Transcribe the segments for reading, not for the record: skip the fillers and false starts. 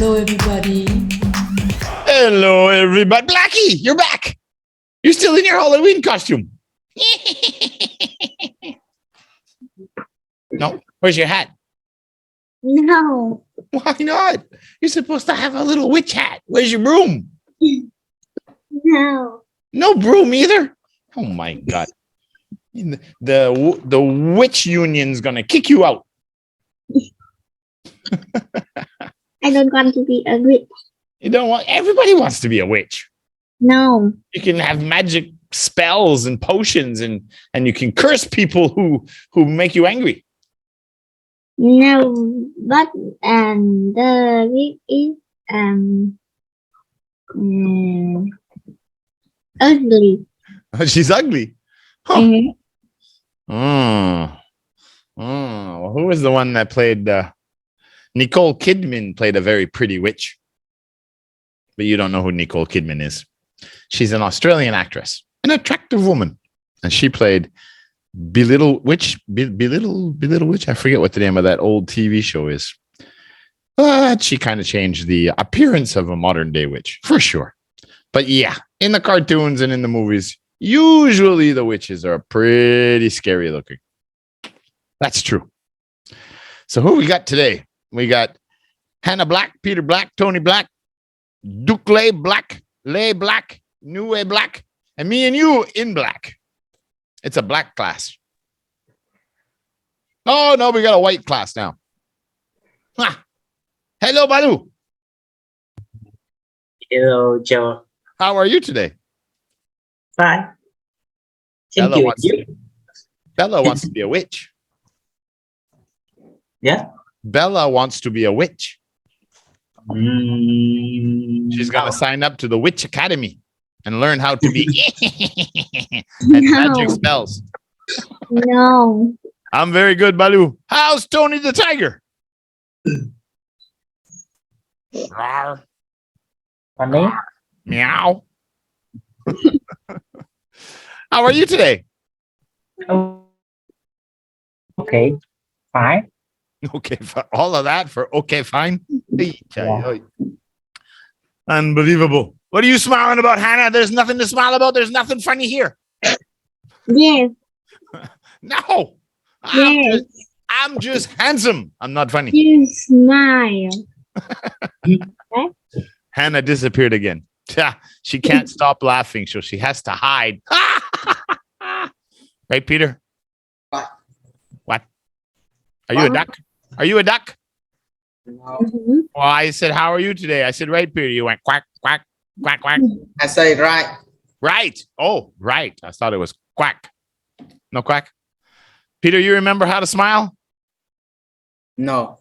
Hello, everybody. Hello, everybody. Blackie, you're back. You're still in your Halloween costume. No? Where's your hat? No. Why not? You're supposed to have a little witch hat. Where's your broom? No. No broom either? Oh, my God. The witch union's going to kick you out. I don't want to be a witch. You don't want... Everybody wants to be a witch. No. You can have magic spells and potions and you can curse people who make you angry. No. But the witch is ugly. She's ugly. Huh. Mhm. Well, who was the one that played... Nicole Kidman played a very pretty witch. But you don't know who Nicole Kidman is. She's an Australian actress, an attractive woman. And she played Belittle Witch. Belittle Witch. I forget what the name of that old TV show is. But she kind of changed the appearance of a modern day witch, for sure. But yeah, in the cartoons and in the movies, usually the witches are pretty scary looking. That's true. So who we got today? We got Hannah Black, Peter Black, Tony Black, Duke Lay Black, Newway Black, and me and you in black. It's a black class. Oh, no, we got a white class now. Ah. Hello, Balu. Hello, Joe. How are you today? Fine. Thank Bella you. Bella wants to be a witch. Yeah? Bella wants to be a witch. She's going to sign up to the Witch Academy and learn how to be and magic spells. No. I'm very good, Balu. How's Tony the Tiger? Rawr. Funny? Meow. How are you today? Oh. Okay. Fine. Okay, for all of that for okay, fine. Yeah. Unbelievable. What are you smiling about, Hannah? There's nothing to smile about. There's nothing funny here. Yes. No. Yes. I'm just handsome. I'm not funny. You smile. Hannah disappeared again. She can't stop laughing, so she has to hide. Right, Peter? What? Are you a duck? Are you a duck? No. Mhm. Well, I said, how are you today? I said, right, Peter. You went quack, quack, quack, quack. I say right. Right. Oh, right. I thought it was quack. No quack. Peter, you remember how to smile? No.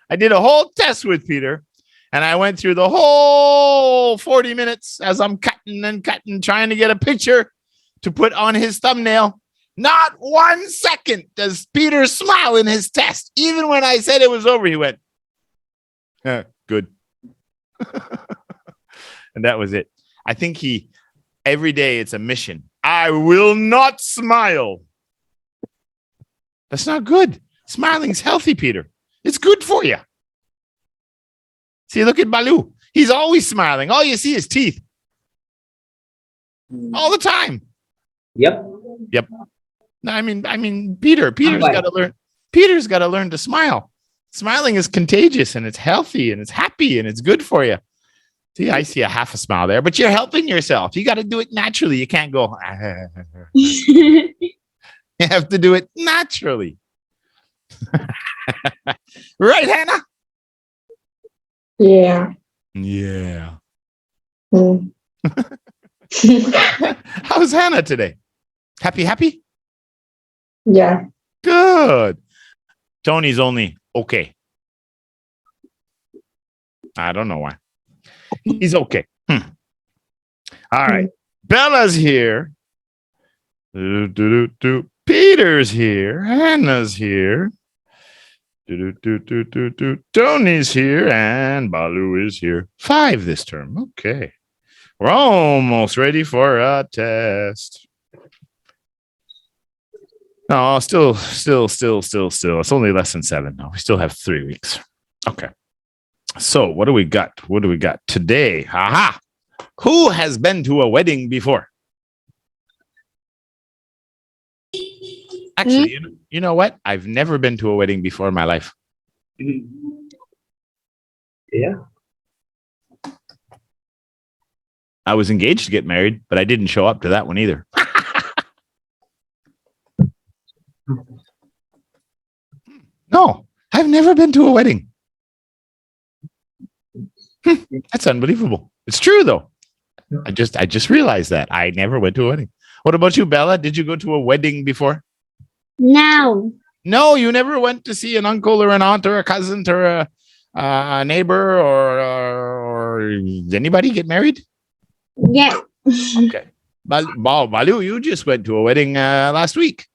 I did a whole test with Peter, and I went through the whole 40 minutes as I'm cutting and cutting, trying to get a picture to put on his thumbnail. Not 1 second does Peter smile in his test. Even when I said it was over, he went, good. And that was it. I think every day it's a mission. I will not smile. That's not good. Smiling's healthy, Peter. It's good for you. See, look at Balu. He's always smiling. All you see is teeth. All the time. Yep. No, I mean, Peter's got to learn. Peter's got to learn to smile. Smiling is contagious and it's healthy and it's happy and it's good for you. See, I see a half a smile there, but you're helping yourself. You got to do it naturally. You can't go. You have to do it naturally. Right, Hannah? Yeah. Yeah. Mm. How's Hannah today? Happy? Yeah. Good. Tony's only okay. I don't know why. He's okay. All right. Bella's here. Peter's here. Hannah's here. Tony's here. And Balu is here. 5 this term. Okay. We're almost ready for a test. No, still. It's only less than 7. No, we still have 3 weeks. Okay. So what do we got? What do we got today? Haha. Who has been to a wedding before? Actually, you know what? I've never been to a wedding before in my life. Yeah. I was engaged to get married, but I didn't show up to that one either. No, I've never been to a wedding. That's unbelievable. It's true though. I just realized that I never went to a wedding. What about you, Bella? Did you go to a wedding before? No. No, you never went to see an uncle or an aunt or a cousin or a neighbor or anybody get married? Yeah. Okay. Balu, you just went to a wedding last week.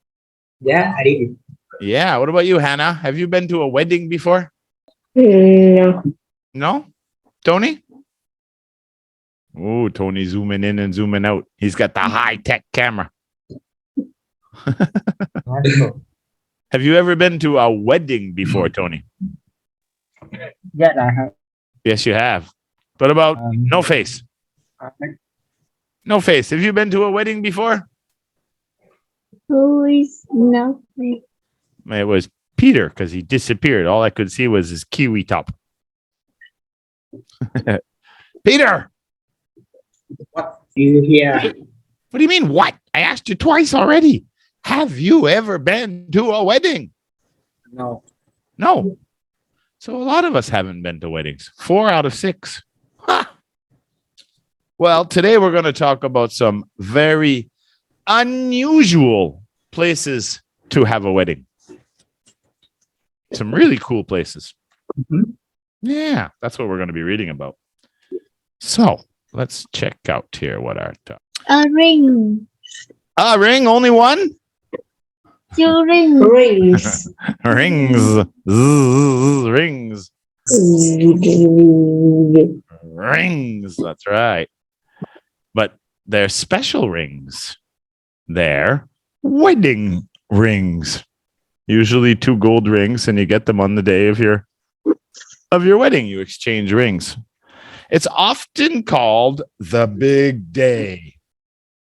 Yeah, I did. Yeah. What about you, Hannah? Have you been to a wedding before? No. No? Tony? Oh, Tony zooming in and zooming out. He's got the high-tech camera. Have you ever been to a wedding before, Tony? Yes, I have. Yes, you have. What about No Face? No Face. Have you been to a wedding before? Who is no? It was Peter because he disappeared. All I could see was his kiwi top. Peter! What you hear? What do you mean, what? I asked you twice already. Have you ever been to a wedding? No. No. So a lot of us haven't been to weddings. 4 out of 6. Ha! Well, today we're going to talk about some very unusual places to have a wedding. Some really cool places. Mhm. Yeah, that's what we're going to be reading about. So let's check out here what our A ring. a ring, only one? 2 rings. Rings. Rings. Zzz, rings. Rings. That's right. But they're special rings. They're wedding rings. Usually 2 gold rings, and you get them on the day of your wedding. You exchange rings. It's often called the big day.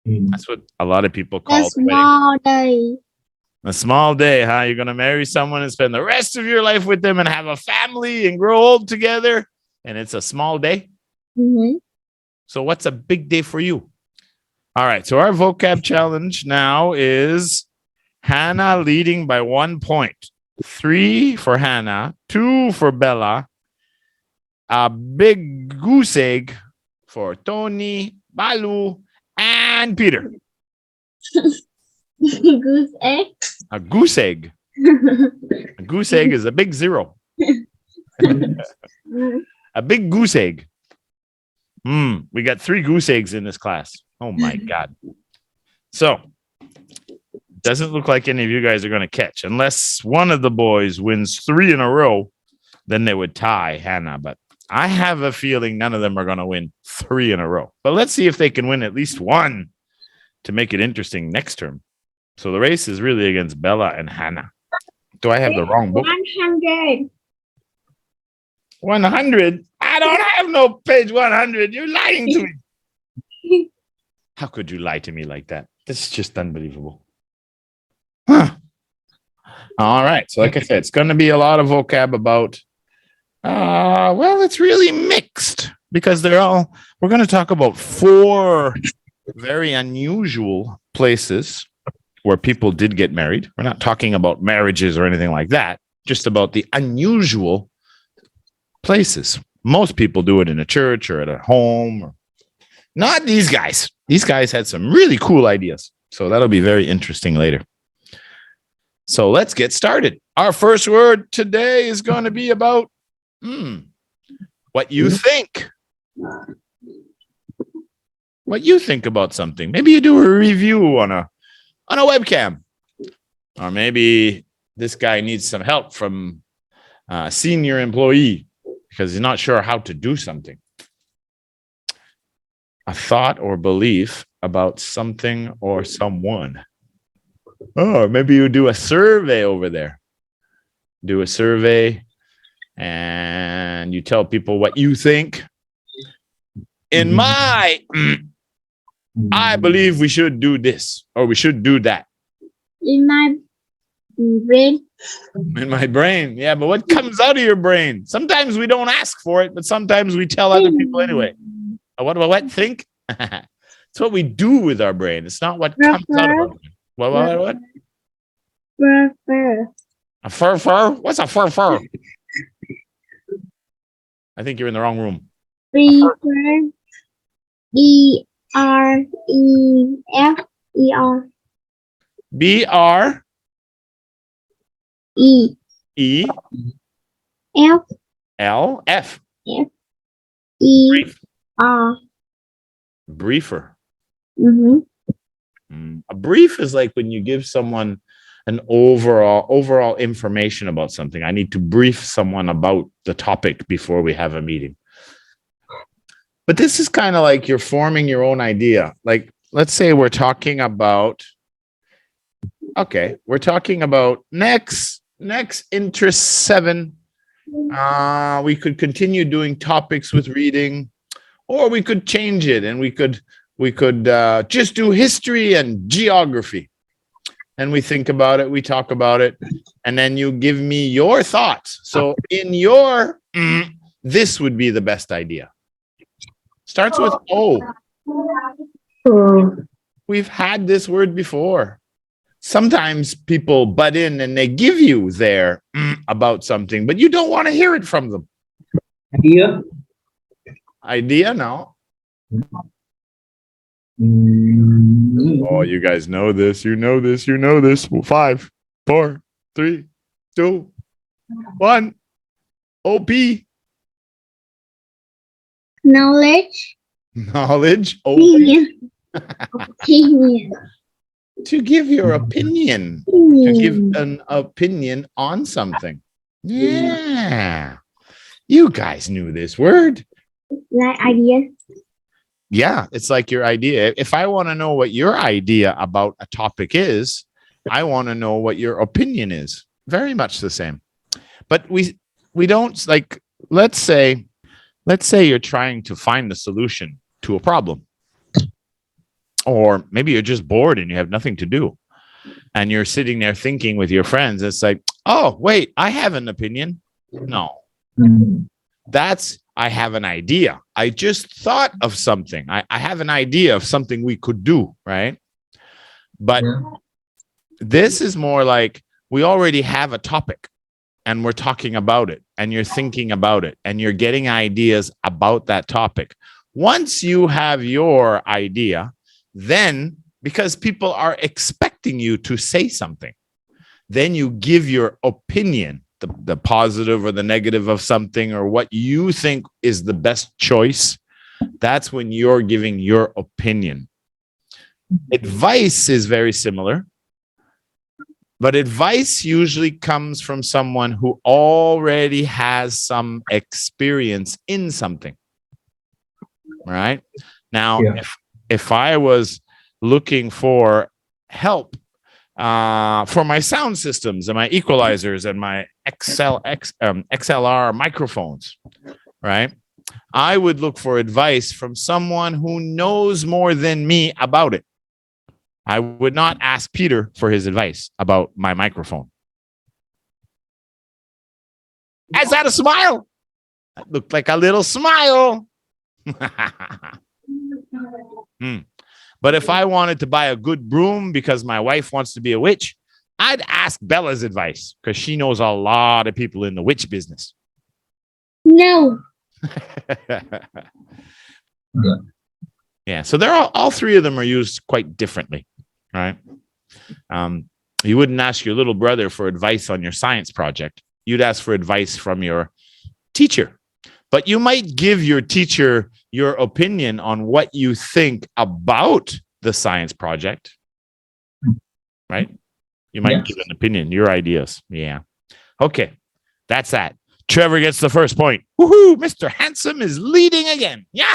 That's what a lot of people call A the wedding. small day. A small day, huh? You're going to marry someone and spend the rest of your life with them and have a family and grow old together. And it's a small day. Mm-hmm. So what's a big day for you? All right. So our vocab challenge now is Hannah leading by 1 point. 3 for Hannah, 2 for Bella, a big goose egg for Tony, Balu, and Peter. Goose egg. A goose egg. A goose egg is a big 0. A big goose egg. We got 3 goose eggs in this class. Oh my God. So, doesn't look like any of you guys are going to catch. Unless one of the boys wins 3 in a row, then they would tie Hannah. But I have a feeling none of them are going to win 3 in a row. But let's see if they can win at least 1 to make it interesting next term. So the race is really against Bella and Hannah. Do I have the wrong book? 100. 100? I don't have no page 100. You're lying to me. How could you lie to me like that? This is just unbelievable. Huh. All right. So like I said, it's going to be a lot of vocab about, well, it's really mixed because we're going to talk about 4 very unusual places where people did get married. We're not talking about marriages or anything like that, just about the unusual places. Most people do it in a church or at a home. Not these guys. These guys had some really cool ideas. So that'll be very interesting later. So let's get started. Our first word today is going to be about what you think. What you think about something. Maybe you do a review on a webcam. Or maybe this guy needs some help from a senior employee because he's not sure how to do something. A thought or belief about something or someone. Oh, maybe you do a survey over there. Do a survey and you tell people what you think. In my, I believe we should do this or we should do that. In my brain. In my brain. Yeah, but what comes out of your brain? Sometimes we don't ask for it, but sometimes we tell other people anyway. What? Think? It's what we do with our brain. It's not what comes out of our brain. What? Prefer. A fur? What's a fur? I think you're in the wrong room. Prefer. E-R-E-F-E-R. B-R-E-F. E. F. L-F. E-R. Briefer. Mm-hmm. A brief is like when you give someone an overall information about something. I need to brief someone about the topic before we have a meeting. But this is kind of like you're forming your own idea. Like, let's say we're talking about next interest 7. We could continue doing topics with reading, or we could change it and we could just do history and geography. And we think about it, we talk about it, and then you give me your thoughts. So in your, this would be the best idea. Starts with O. We've had this word before. Sometimes people butt in and they give you their about something, but you don't want to hear it from them. Idea. Idea? No. Oh, you guys know this. You know this. 5, 4, 3, 2, 1. OP. Knowledge. Knowledge. OP. Opinion. To give your opinion. To give an opinion on something. Yeah. You guys knew this word. Like idea. Yeah, it's like your idea. If I want to know what your idea about a topic is, I want to know what your opinion is. Very much the same. But we don't, like, let's say you're trying to find the solution to a problem. Or maybe you're just bored and you have nothing to do. And you're sitting there thinking with your friends. It's like, oh, wait, I have an opinion. No. That's, I have an idea. I just thought of something. I have an idea of something we could do, right? But this is more like we already have a topic and we're talking about it and you're thinking about it and you're getting ideas about that topic. Once you have your idea, then because people are expecting you to say something, then you give your opinion, the positive or the negative of something, or what you think is the best choice. That's when you're giving your opinion. Advice is very similar, but advice usually comes from someone who already has some experience in something. Right? Now, if I was looking for help for my sound systems and my equalizers and my XLR microphones, right? I would look for advice from someone who knows more than me about it. I would not ask Peter for his advice about my microphone. Is that a smile? That looked like a little smile. But if I wanted to buy a good broom because my wife wants to be a witch, I'd ask Bella's advice because she knows a lot of people in the witch business. No. Yeah, so they're all three of them are used quite differently, right? You wouldn't ask your little brother for advice on your science project. You'd ask for advice from your teacher. But you might give your teacher your opinion on what you think about the science project, right? You might give an opinion, your ideas. Yeah. Okay, that's that. Trevor gets the first point. Woohoo! Mr. Handsome is leading again. Yeah.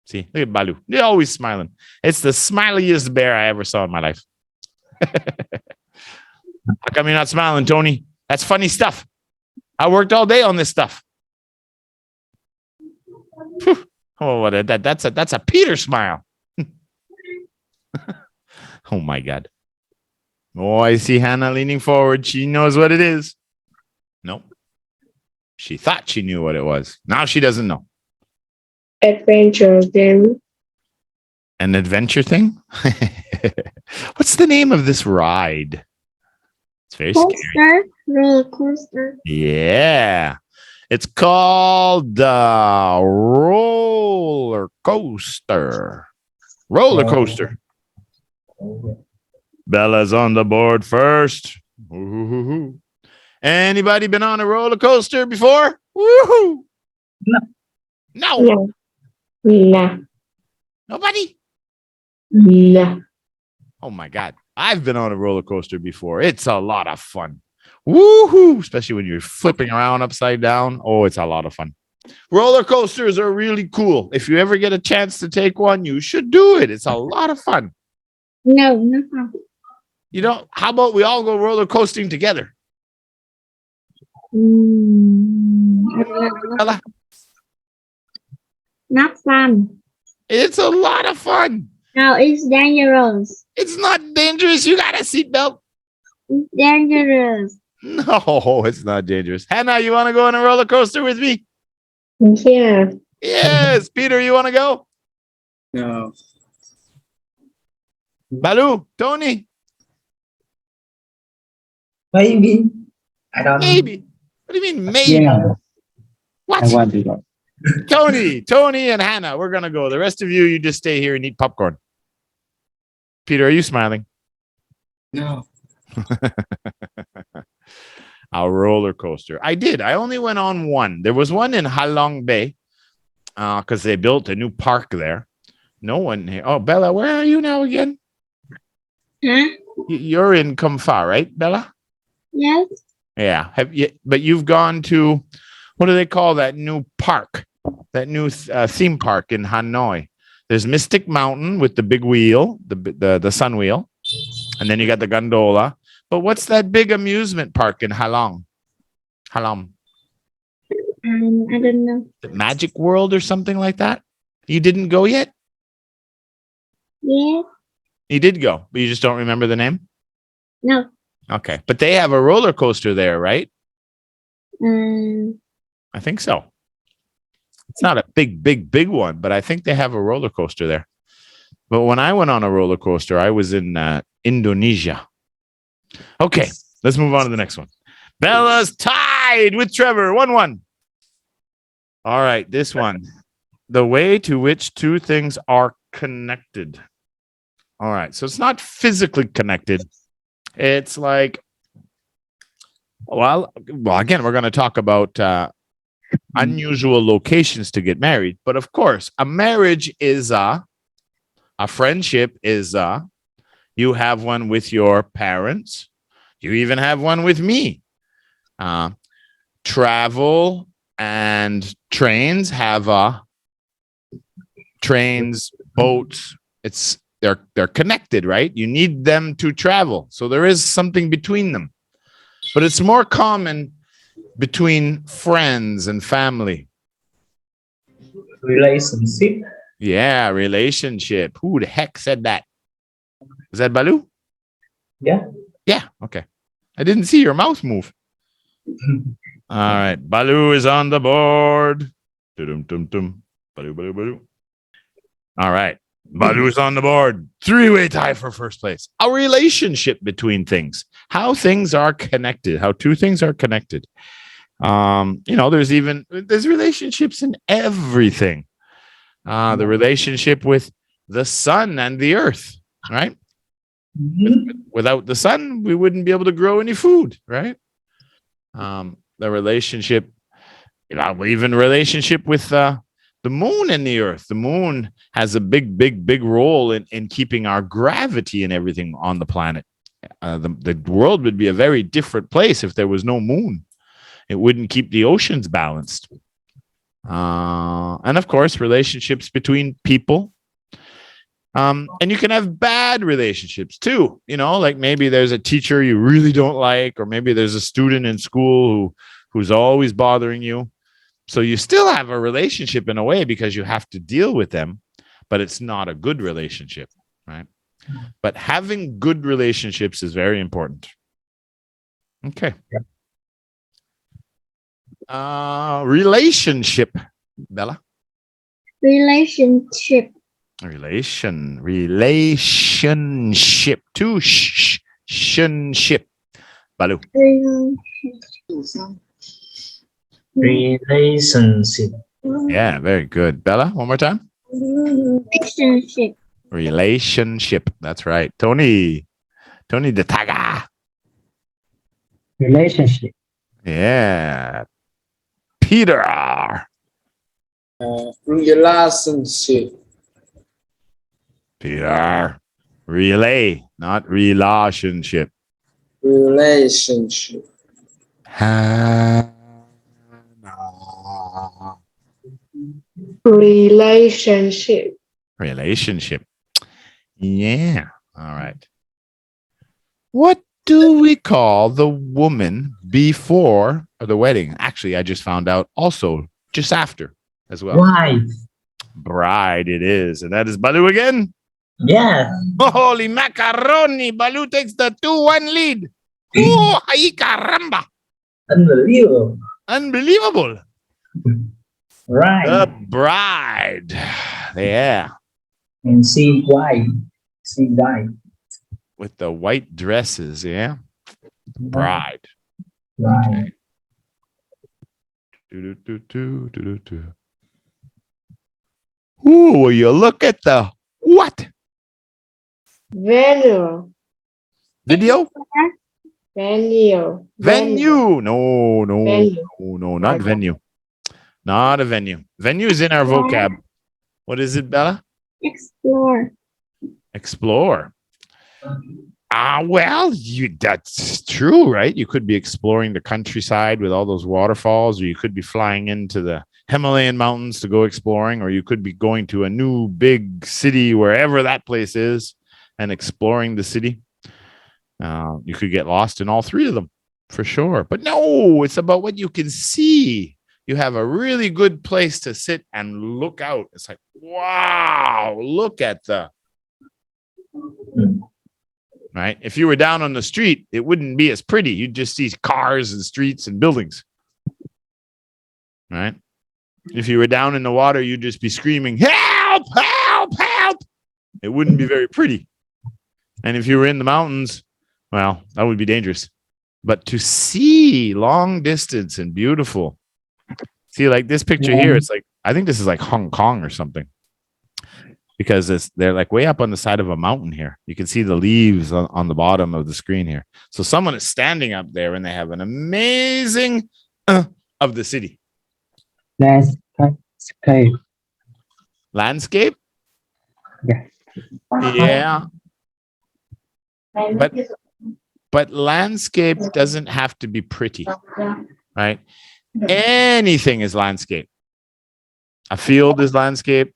See, look at Balu. They're always smiling. It's the smiliest bear I ever saw in my life. How come you're not smiling, Tony? That's funny stuff. I worked all day on this stuff. Whew. Oh, that's a Peter smile. Oh my God. Oh, I see Hannah leaning forward. She knows what it is. Nope. She thought she knew what it was. Now she doesn't know. Adventure game. An adventure thing? What's the name of this ride? It's very scary. Coaster, roller coaster. Yeah. It's called the roller coaster. Roller coaster. Bella's on the board first. Woo-hoo-hoo-hoo. Anybody been on a roller coaster before? Woohoo! No. No. No. No. Nobody? No. Oh my God. I've been on a roller coaster before. It's a lot of fun. Woohoo! Especially when you're flipping around upside down. Oh, it's a lot of fun. Roller coasters are really cool. If you ever get a chance to take one, you should do it. It's a lot of fun. No, no fun. You know, how about we all go roller coasting together? I don't know. Bella? Not fun. It's a lot of fun. No, it's dangerous. It's not dangerous. You got a seatbelt. It's dangerous. No, it's not dangerous. Hannah, you want to go on a roller coaster with me? Yeah. Yes. Peter, you want to go? No. Balu, Tony, Maybe. I don't know. maybe. What do you mean, maybe? Yeah, I What? want to go. Tony, and Hannah, we're going to go. The rest of you, you just stay here and eat popcorn. Peter, are you smiling? No. A roller coaster. I did. I only went on one. There was one in Halong Bay because they built a new park there. No one here. Oh, Bella, where are you now again? Huh? You're in Kamfa, right, Bella? Yes. Yeah. Have you? But you've gone to, what do they call that new park? That new theme park in Hanoi. There's Mystic Mountain with the big wheel, the sun wheel, and then you got the gondola. But what's that big amusement park in Halong? Halong, I don't know. the Magic World or something like that? You didn't go yet? Yeah. You did go, but you just don't remember the name? No. Okay. But they have a roller coaster there, right? I think so. It's not a big one, but I think they have a roller coaster there. But when I went on a roller coaster, I was in Indonesia. Okay, let's move on to the next one. Bella's tied with Trevor, 1-1. All right, this one. The way to which two things are connected. All right, so it's not physically connected. It's like, well, again, we're going to talk about unusual locations to get married. But of course, a marriage is a friendship is you have one with your parents. You even have one with me. Travel and trains have trains, boats. They're connected, right? You need them to travel. So there is something between them. But it's more common between friends and family. Relationship. Yeah, relationship. Who the heck said that? Was that Balu? Yeah. Yeah, okay. I didn't see your mouth move. All right, Balu is on the board. Dum-dum-dum. Balu, Balu, Balu. All right, Balu is on the board. 3-way tie for first place. A relationship between things. How things are connected. How two things are connected. There's relationships in everything. The relationship with the sun and the earth, right? Without the sun, we wouldn't be able to grow any food, right? The relationship, even relationship with the moon and the earth. The moon has a big role in keeping our gravity and everything on the planet. The world would be a very different place if there was no moon. It wouldn't keep the oceans balanced. And of course, relationships between people. And you can have bad relationships too. Like maybe there's a teacher you really don't like, or maybe there's a student in school who's always bothering you. So you still have a relationship in a way because you have to deal with them, but it's not a good relationship, right? But having good relationships is very important. Okay. Relationship, Bella. Relationship. Relationship. Two ship. Balu. Relationship. Yeah, very good. Bella, one more time. Relationship. Relationship. That's right. Tony the Taga. Relationship. Yeah. Peter. Relationship. Peter. Relay, not relationship. Relationship. Hannah. Relationship. Relationship. Yeah. All right. What do we call the woman before the wedding? Actually, I just found out also just after as well. Wife. Bride it is. And that is Balu again. Yeah. Holy macaroni. Balu takes the 2-1 lead. Oh, ay caramba. Unbelievable. Unbelievable. Right. The bride. Yeah. And see white. See white. With the white dresses. Yeah. Bride. Right. Do-do-do-do. Ooh, will you look at the what? Venue. Video? Venue. Venue. No, Venue. not venue. Not a venue. Venue is in our vocab. What is it, Bella? Explore. Explore. Well, that's true, right? You could be exploring the countryside with all those waterfalls, or you could be flying into the Himalayan mountains to go exploring, or you could be going to a new big city, wherever that place is, and exploring the city. You could get lost in all three of them for sure. But no, it's about what you can see. You have a really good place to sit and look out. It's like, wow, look at the... Right? If you were down on the street, it wouldn't be as pretty. You'd just see cars and streets and buildings. Right? If you were down in the water, you'd just be screaming, help, help, help. It wouldn't be very pretty. And if you were in the mountains, well, that would be dangerous. But to see long distance and beautiful, see, like this picture here, it's like, I think this is like Hong Kong or something. Because they're like way up on the side of a mountain here. You can see the leaves on the bottom of the screen here. So someone is standing up there and they have an amazing of the city. Landscape. Landscape? Yeah. Yeah. But landscape doesn't have to be pretty, right? Anything is landscape. A field is landscape.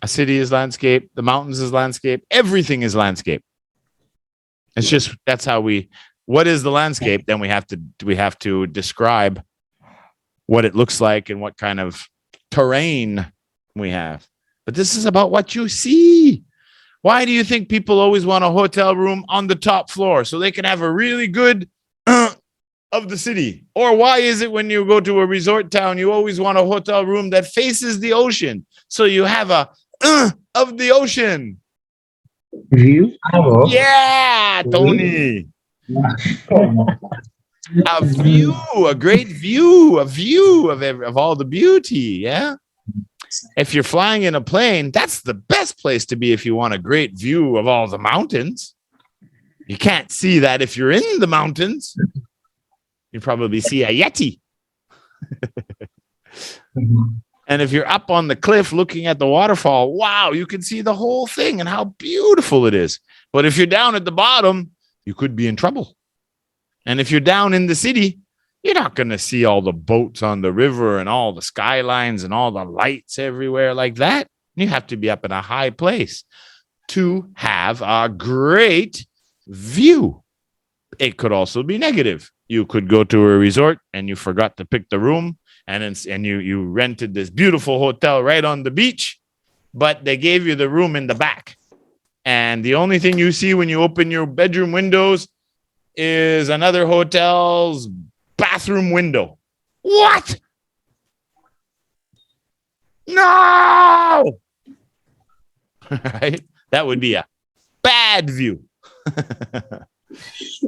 A city is landscape. The mountains is landscape. Everything is landscape. It's just, that's how what is the landscape? Then we have to describe what it looks like and what kind of terrain we have. But this is about what you see. Why do you think people always want a hotel room on the top floor so they can have a really good of the city? Or why is it when you go to a resort town, you always want a hotel room that faces the ocean so you have a of the ocean? View. Yeah, Tony. A view, a great view, of all the beauty. Yeah. If you're flying in a plane, that's the best place to be if you want a great view of all the mountains. You can't see that if you're in the mountains. You probably see a Yeti. And if you're up on the cliff looking at the waterfall, wow, you can see the whole thing and how beautiful it is. But if you're down at the bottom, you could be in trouble. And if you're down in the city, you're not going to see all the boats on the river and all the skylines and all the lights everywhere like that. You have to be up in a high place. to have a great view. It could also be negative. You could go to a resort and you forgot to pick the room, and you rented this beautiful hotel right on the beach, but they gave you the room in the back. And the only thing you see when you open your bedroom windows is another hotel's bathroom window. What? No! Right? That would be a bad view.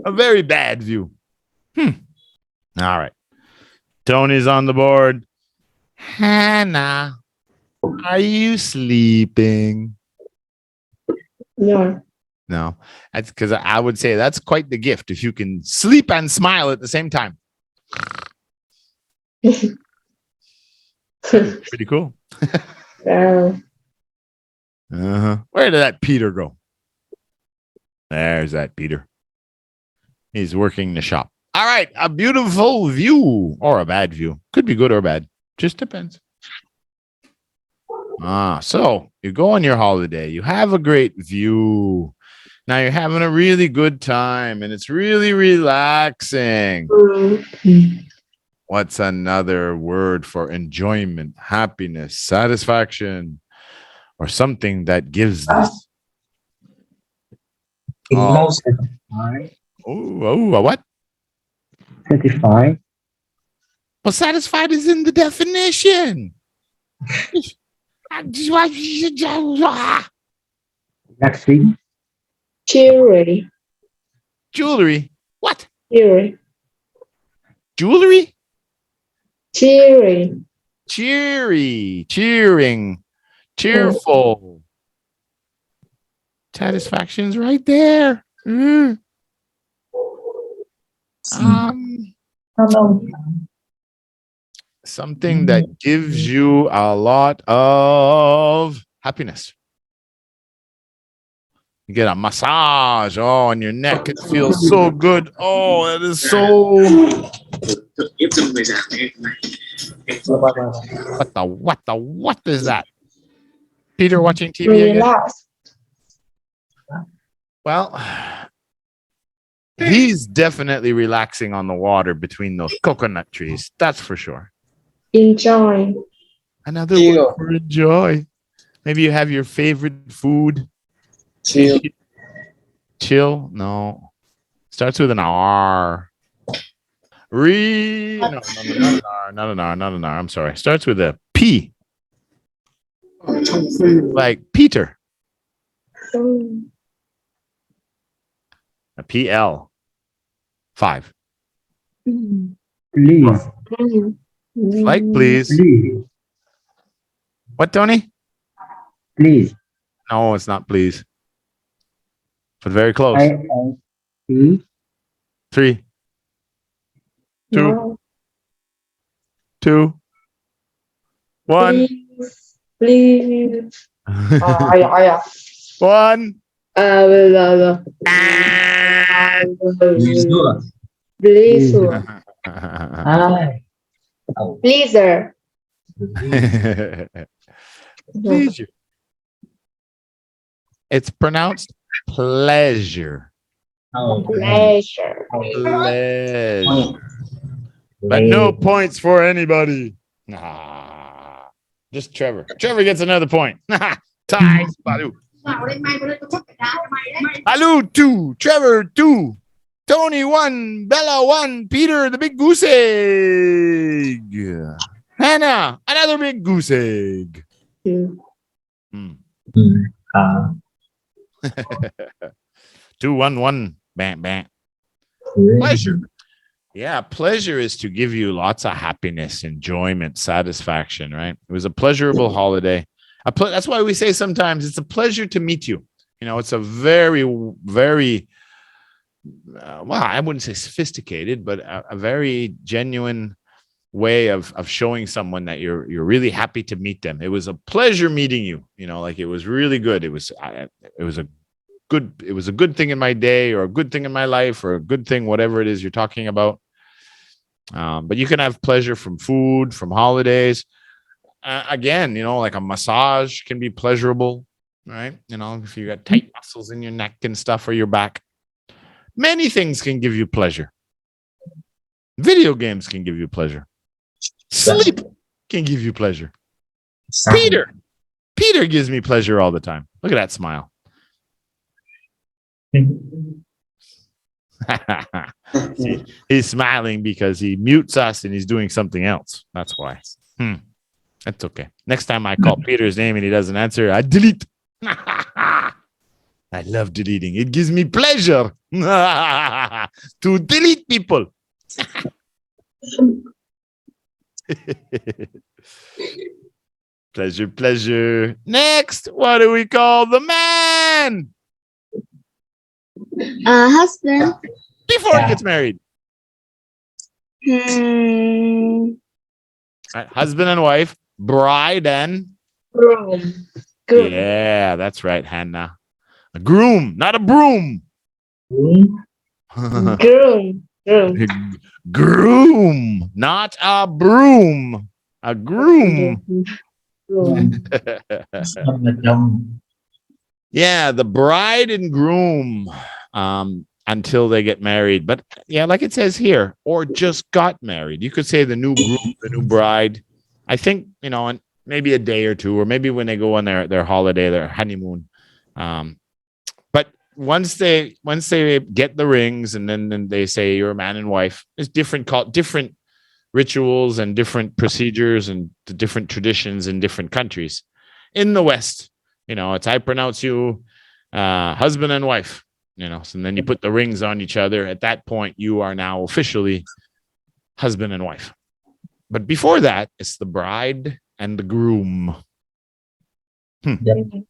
A very bad view. All right. Tony's on the board. Hannah, are you sleeping? No. No, that's because I would say that's quite the gift if you can sleep and smile at the same time. Pretty cool. Uh, Where did that Peter go? There's that Peter. He's working the shop. All right, a beautiful view or a bad view. Could be good or bad. Just depends. So you go on your holiday. You have a great view. Now you're having a really good time and it's really relaxing. What's another word for enjoyment, happiness, satisfaction, or something that gives this? Emotion. Oh, what? Satisfied. Well, satisfied is in the definition. Relaxing. cheery. Jewelry. What? Cheery. Jewelry? Cheery. Cheery, cheering, cheerful. Satisfaction's right there. Something that gives you a lot of happiness. You get a massage on your neck. It feels so good. Oh, it is so. What is that? Peter watching TV again? Relax. Well, he's definitely relaxing on the water between those coconut trees. That's for sure. Enjoy. Another Chill. word for enjoy. Maybe you have your favorite food. Chill. Chill? No. Starts with an R. No, not an R. Not an R. I'm sorry. Starts with a P. Like Peter. A PL. 5. Please. Like, please. Please. What, Tony? Please. No, it's not please. But very close. I 3, 2, No. 2, 1. Please. Yeah. 1. Please. Oh, Pleaser. Pleasure. It's pronounced pleasure. Pleasure. Pleasure. But no points for anybody. Just Trevor. Trevor gets another point. Ties. Baloo. Baloo 2. Trevor 2. Tony 1. Bella 1. Peter the big goose egg. Hannah, another big goose egg. 2, 1, 1. Bam, bam. Pleasure. Yeah, pleasure is to give you lots of happiness, enjoyment, satisfaction, right? It was a pleasurable holiday. That's why we say sometimes it's a pleasure to meet you. You know, it's a very, very, well, I wouldn't say sophisticated, but a very genuine way of showing someone that you're really happy to meet them. It was a pleasure meeting you. You know, like it was really good. It was a good thing in my day, or a good thing in my life, or a good thing, whatever it is you're talking about. But you can have pleasure from food, from holidays. Again, you know, like a massage can be pleasurable. right? If you got tight muscles in your neck and stuff or your back, many things can give you pleasure. Video games can give you pleasure. Sleep can give you pleasure. Peter gives me pleasure all the time. Look at that smile. See, he's smiling because he mutes us and he's doing something else. That's why. That's okay. Next time I call Peter's name and he doesn't answer, I delete. I love deleting. It gives me pleasure to delete people. Pleasure. Next, what do we call the man? Husband. Before he gets married. Right, husband and wife, bride and Groom. Groom. yeah, that's right, Hannah. A groom, not a broom. Groom. Groom. Groom. Groom, not a broom. A groom. Groom. Xong là chồng. Yeah, the bride and groom until they get married. But yeah, like it says here, or just got married. You could say the new groom, the new bride. I think, in maybe a day or two, or maybe when they go on their holiday, their honeymoon. But once they get the rings and then they say you're a man and wife, it's different rituals and different procedures and different traditions in different countries. In the West, it's I pronounce you husband and wife, so then you put the rings on each other. At that point, you are now officially husband and wife. But before that, it's the bride and the groom. Can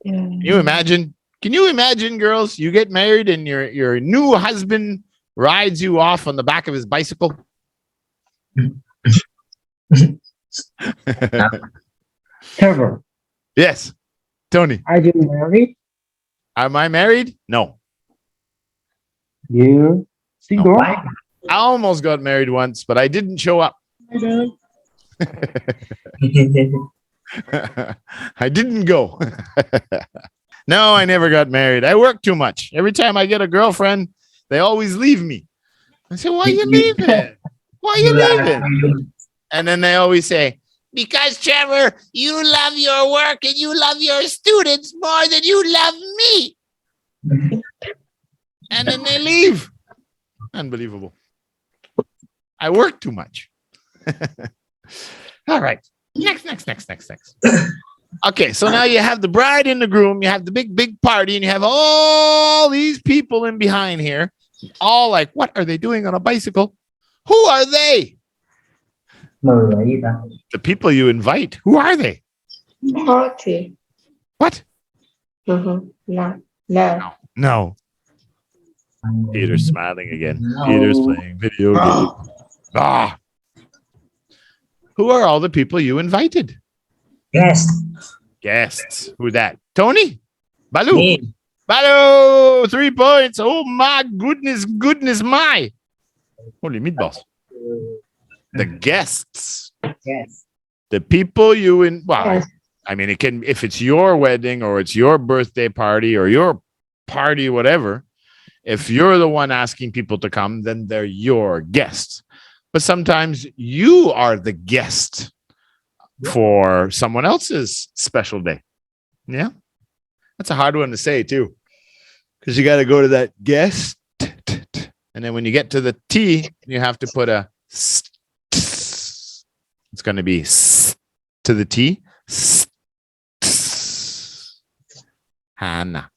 you imagine? Can you imagine, girls? You get married and your new husband rides you off on the back of his bicycle. Trevor, Yes. Tony, are you married? am I married? No. You single? I almost got married once, but I didn't show up. I didn't go. No, I never got married. I work too much. Every time I get a girlfriend, they always leave me. I say, why are you leaving? Why are you leaving? And then they always say, because Trevor, you love your work and you love your students more than you love me. And then they leave. Unbelievable. I work too much. All right. Next. Okay, so now you have the bride and the groom, you have the big party, and you have all these people in behind here, all like, what are they doing on a bicycle? Who are they? Mời là gì ta? The people you invite. Who are they? Party. What? No. No. Peter's smiling again. No. Peter's playing video games. Who are all the people you invited? Guests. Who's that? Tony? Balu? Me. Balu! 3 points. Oh my goodness my. Holy meatballs. The guests. Yes. The people you Yes. I mean, it can, if it's your wedding or it's your birthday party or your party, whatever, if you're the one asking people to come, then they're your guests. But sometimes you are the guest for someone else's special day. Yeah. That's a hard one to say too, because you got to go to that guest. And then when you get to the T, you have to put a, it's going to be to the T. Hannah.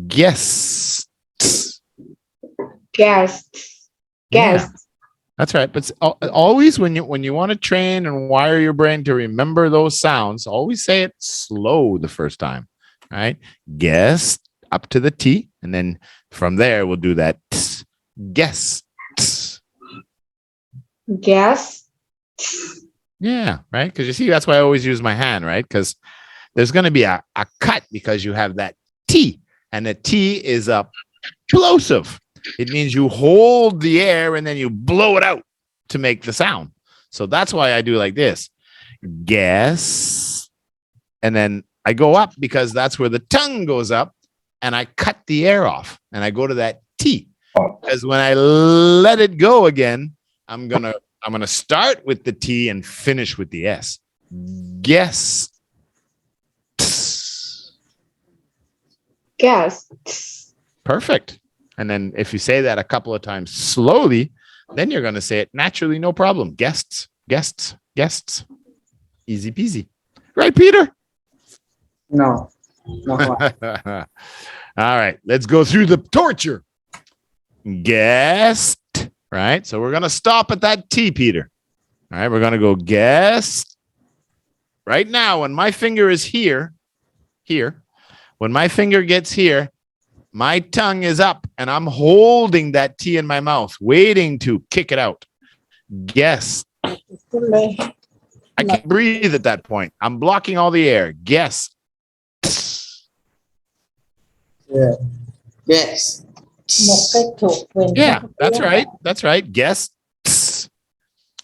Guests. Guests. Yeah. That's right. But always when you want to train and wire your brain to remember those sounds, always say it slow the first time. Right? Guest up to the T. And then from there, we'll do that. Guest. Guest. Yeah. Right. Because you see, that's why I always use my hand. Right. Because there's going to be a cut because you have that T. And the T is a plosive. It means you hold the air and then you blow it out to make the sound. So that's why I do like this. Guess. And then I go up because that's where the tongue goes up, and I cut the air off, and I go to that T. Because when I let it go again, I'm gonna start with the T and finish with the S. Guess. Guests. Perfect. And then if you say that a couple of times slowly, then you're going to say it naturally, no problem. Guests, guests, guests. Easy peasy. Right, Peter? No. No. All right, let's go through the torture. Guest, right? So we're going to stop at that T, Peter. All right, we're going to go guest. Right now, when my finger is here, when my finger gets here, my tongue is up and I'm holding that T in my mouth, waiting to kick it out. Guest. I can't breathe at that point. I'm blocking all the air. Guest. Yeah. Yes. Yeah, that's right. That's right. Guests.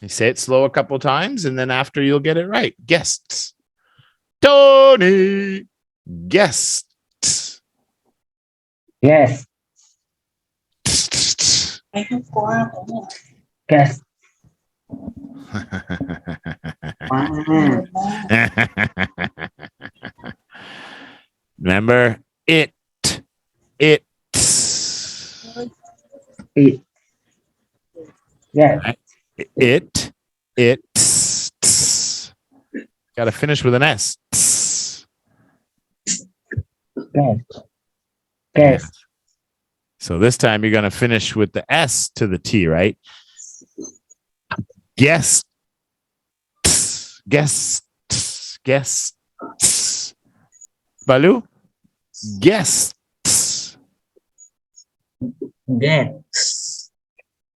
You say it slow a couple times, and then after you'll get it right. Guests. Tony. Guests. Yes. Yes. Remember it. It. Yes. It's. Got to finish with an S. Yes. Yes. So this time you're going to finish with the S to the T, right? Guess. Guess. Guess. Balu? Guess. Yes.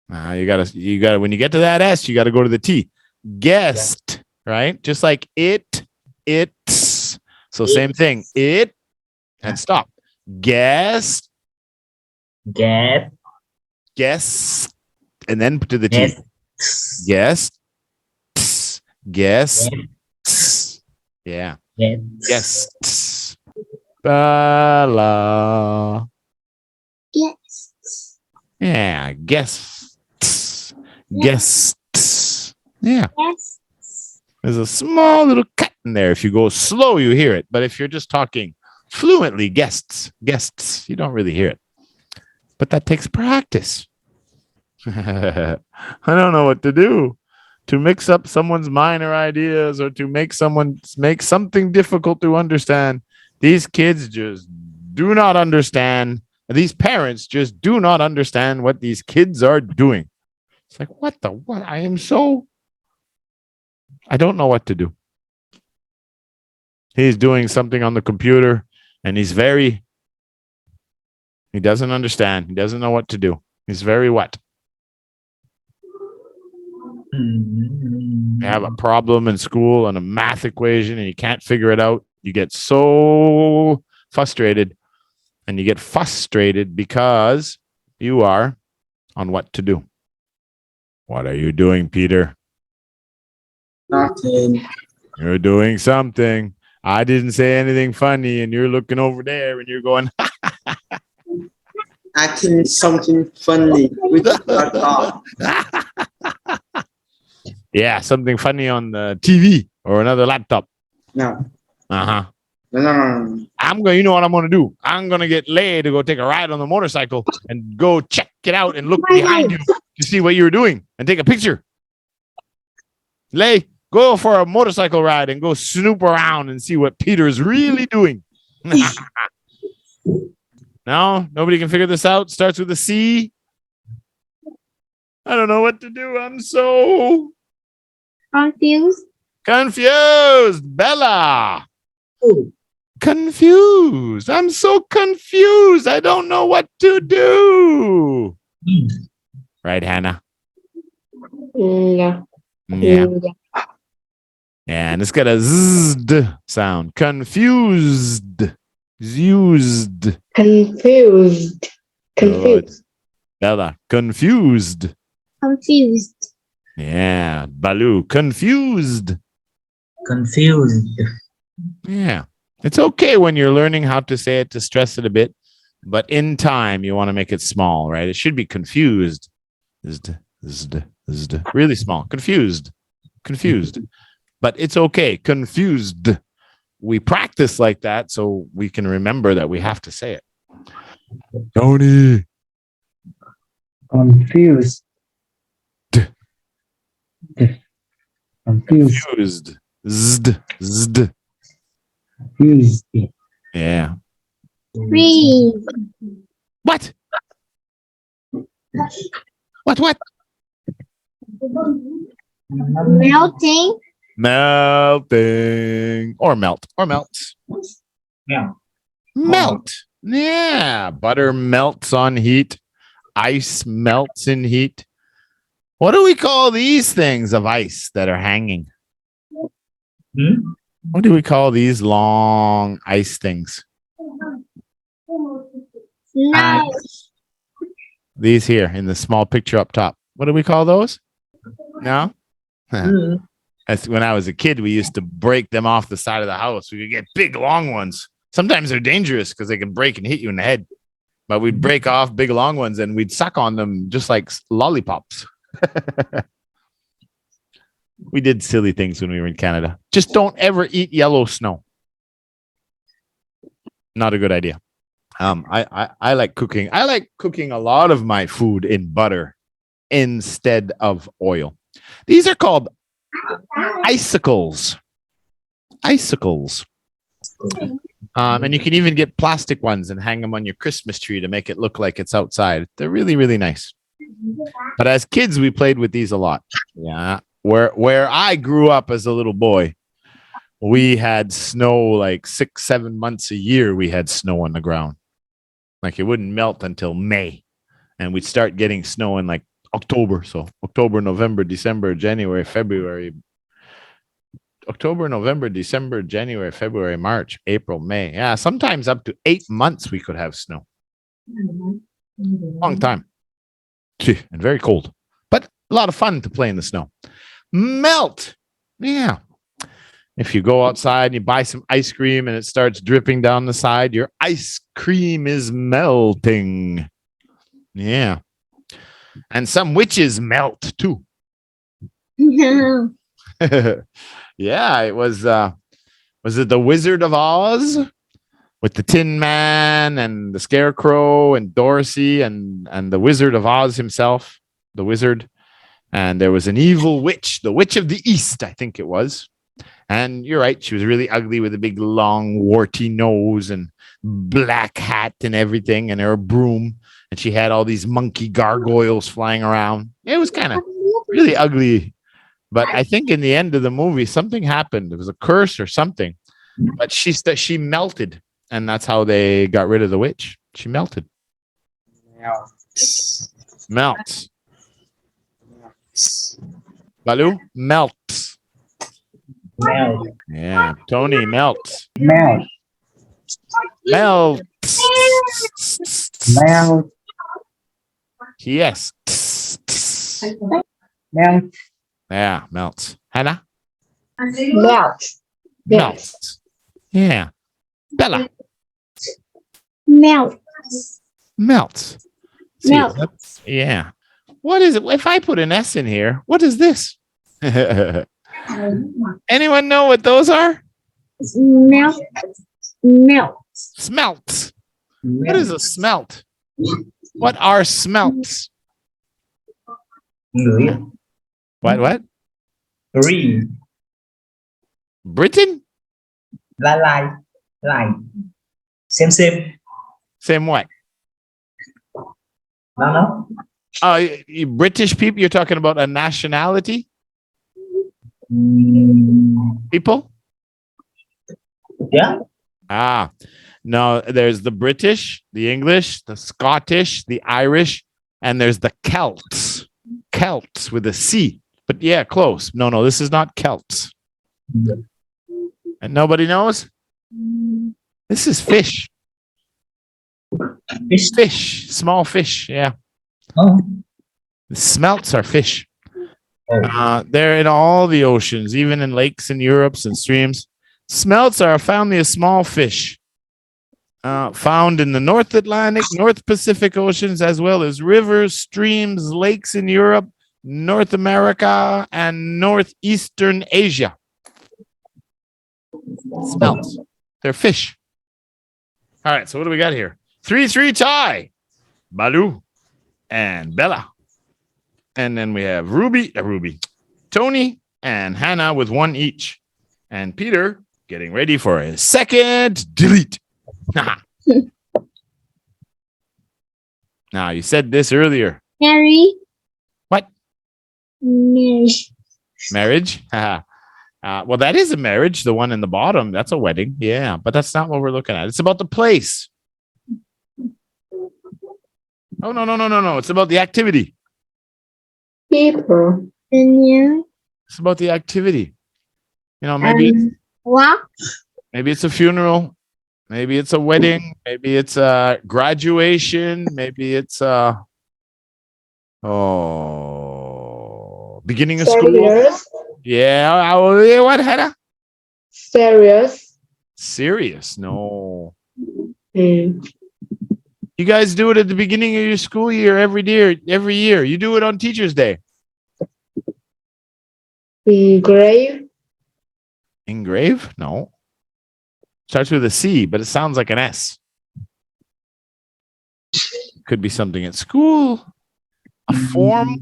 You gotta, when you get to that S, you gotta go to the T. Guessed, right? Just like it's. So same thing. It and stop. Guess. Get. Guess. And then to the T. Yes. Guess. Guess. Yeah. Yes. Guess. Bala. Yes. Yeah. Guess. Guess. Yeah. Yes. There's a small little cut in there. If you go slow, you hear it. But if you're just talking fluently, guests, you don't really hear it. But that takes practice. I don't know what to do to mix up someone's minor ideas or to make something difficult to understand. These kids just do not understand. These parents just do not understand what these kids are doing. It's like, what? I don't know what to do. He's doing something on the computer and he doesn't understand. He doesn't know what to do. He's very what? You have a problem in school on a math equation and you can't figure it out. You get so frustrated, and you get frustrated because you are on what to do. What are you doing, Peter? Nothing. You're doing something. I didn't say anything funny, and you're looking over there and you're going, Acting something funny with the laptop. yeah, something funny on the TV or another laptop. No. Uh-huh. No. You know what I'm going to do? I'm going to get Lay to go take a ride on the motorcycle and go check it out and look behind you to see what you were doing and take a picture. Lay, go for a motorcycle ride and go snoop around and see what Peter's really doing. No, nobody can figure this out. Starts with a C. I don't know what to do. I'm so Confused. Bella. Confused. I'm so confused. I don't know what to do. Right, Hannah? Yeah. Yeah. And it's got a Z sound. Confused. Used. Confused. Bella. Confused. Confused. Yeah. Balu. Confused. Confused. Yeah. It's okay when you're learning how to say it to stress it a bit, but in time you want to make it small, right? It should be confused. Really small. Confused. But it's okay. Confused. We practice like that so we can remember that we have to say it. Tony. Confused. Confused. Confused. Zd. Confused. Yeah. Freeze. What? What? Melting. Melting. Or melts. Yeah. Melt. Yeah. Butter melts on heat. Ice melts in heat. What do we call these things of ice that are hanging? Hmm? What do we call these long ice things? Snow. These here in the small picture up top. What do we call those? No? That's when I was a kid, we used to break them off the side of the house. We could get big, long ones. Sometimes they're dangerous because they can break and hit you in the head. But we'd break off big, long ones and we'd suck on them just like lollipops. We did silly things when we were in Canada. Just don't ever eat yellow snow. Not a good idea. I like cooking. I like cooking a lot of my food in butter instead of oil. These are called icicles. Icicles. And you can even get plastic ones and hang them on your Christmas tree to make it look like it's outside. They're really, really nice. But as kids, we played with these a lot. Yeah. Where I grew up as a little boy, we had snow like 6-7 months a year. We had snow on the ground. Like it wouldn't melt until May. And we'd start getting snow in like October. So October, November, December, January, February. October, November, December, January, February, March, April, May. Yeah, sometimes up to 8 months we could have snow. Long time. And very cold. But a lot of fun to play in the snow. Melt. Yeah. If you go outside and you buy some ice cream and it starts dripping down the side, your ice cream is melting. Yeah. And some witches melt too. No. Yeah, it was it the Wizard of Oz with the Tin Man and the Scarecrow and Dorothy and the Wizard of Oz himself, the wizard. And there was an evil witch, the Witch of the East, I think it was. And you're right, she was really ugly with a big long warty nose and black hat and everything and her broom. And she had all these monkey gargoyles flying around. It was kind of really ugly. But I think in the end of the movie, something happened. There was a curse or something. But she melted. And that's how they got rid of the witch. She melted. Melts. Balu? Melts. Melt. Yeah. Tony, melts. Melt. Melts. Melt. Yes. Melt. Yeah, melts. Hannah? Melt. Melts. Yeah. Bella? Melt. Melts. See, Melt. yeah. What is it? If I put an S in here, what is this? Anyone know what those are? Melt. Melt. Smelts. What is a smelt? What are smelts? Ngửi. What? Green. Britain? Lai. Same. Same what? No. You British people, you're talking about a nationality? People? Yeah. No, there's the British, the English, the Scottish, the Irish, and there's the Celts. Celts with a C. But yeah, close. No, this is not Celts. And nobody knows? This is fish. Fish. Small fish. Yeah. Oh. The smelts are fish. Oh. They're in all the oceans, even in lakes and Europes and streams. Smelts are a family of small fish found in the North Atlantic, North Pacific Oceans, as well as rivers, streams, lakes in Europe, North America, and Northeastern Asia. Smelts. They're fish. All right, so what do we got here? 3-3 tie. Balu and Bella. And then we have Ruby, Tony, and Hannah with 1 each. And Peter getting ready for his second delete. Now, you said this earlier. Mary. What? Marriage. Marriage? Well, that is a marriage. The one in the bottom, that's a wedding. Yeah, but that's not what we're looking at. It's about the place. Oh, no. It's about the activity. People. Venue. It's about the activity. You know, maybe Walk. maybe it's a funeral. Maybe it's a wedding. Maybe it's a graduation. Maybe it's beginning of school. Serious. Yeah. What, Hannah? Serious. Serious? No. Mm. You guys do it at the beginning of your school year every year. You do it on Teachers' Day. Grave. Engrave? No. Starts with a C, but it sounds like an S. Could be something at school. A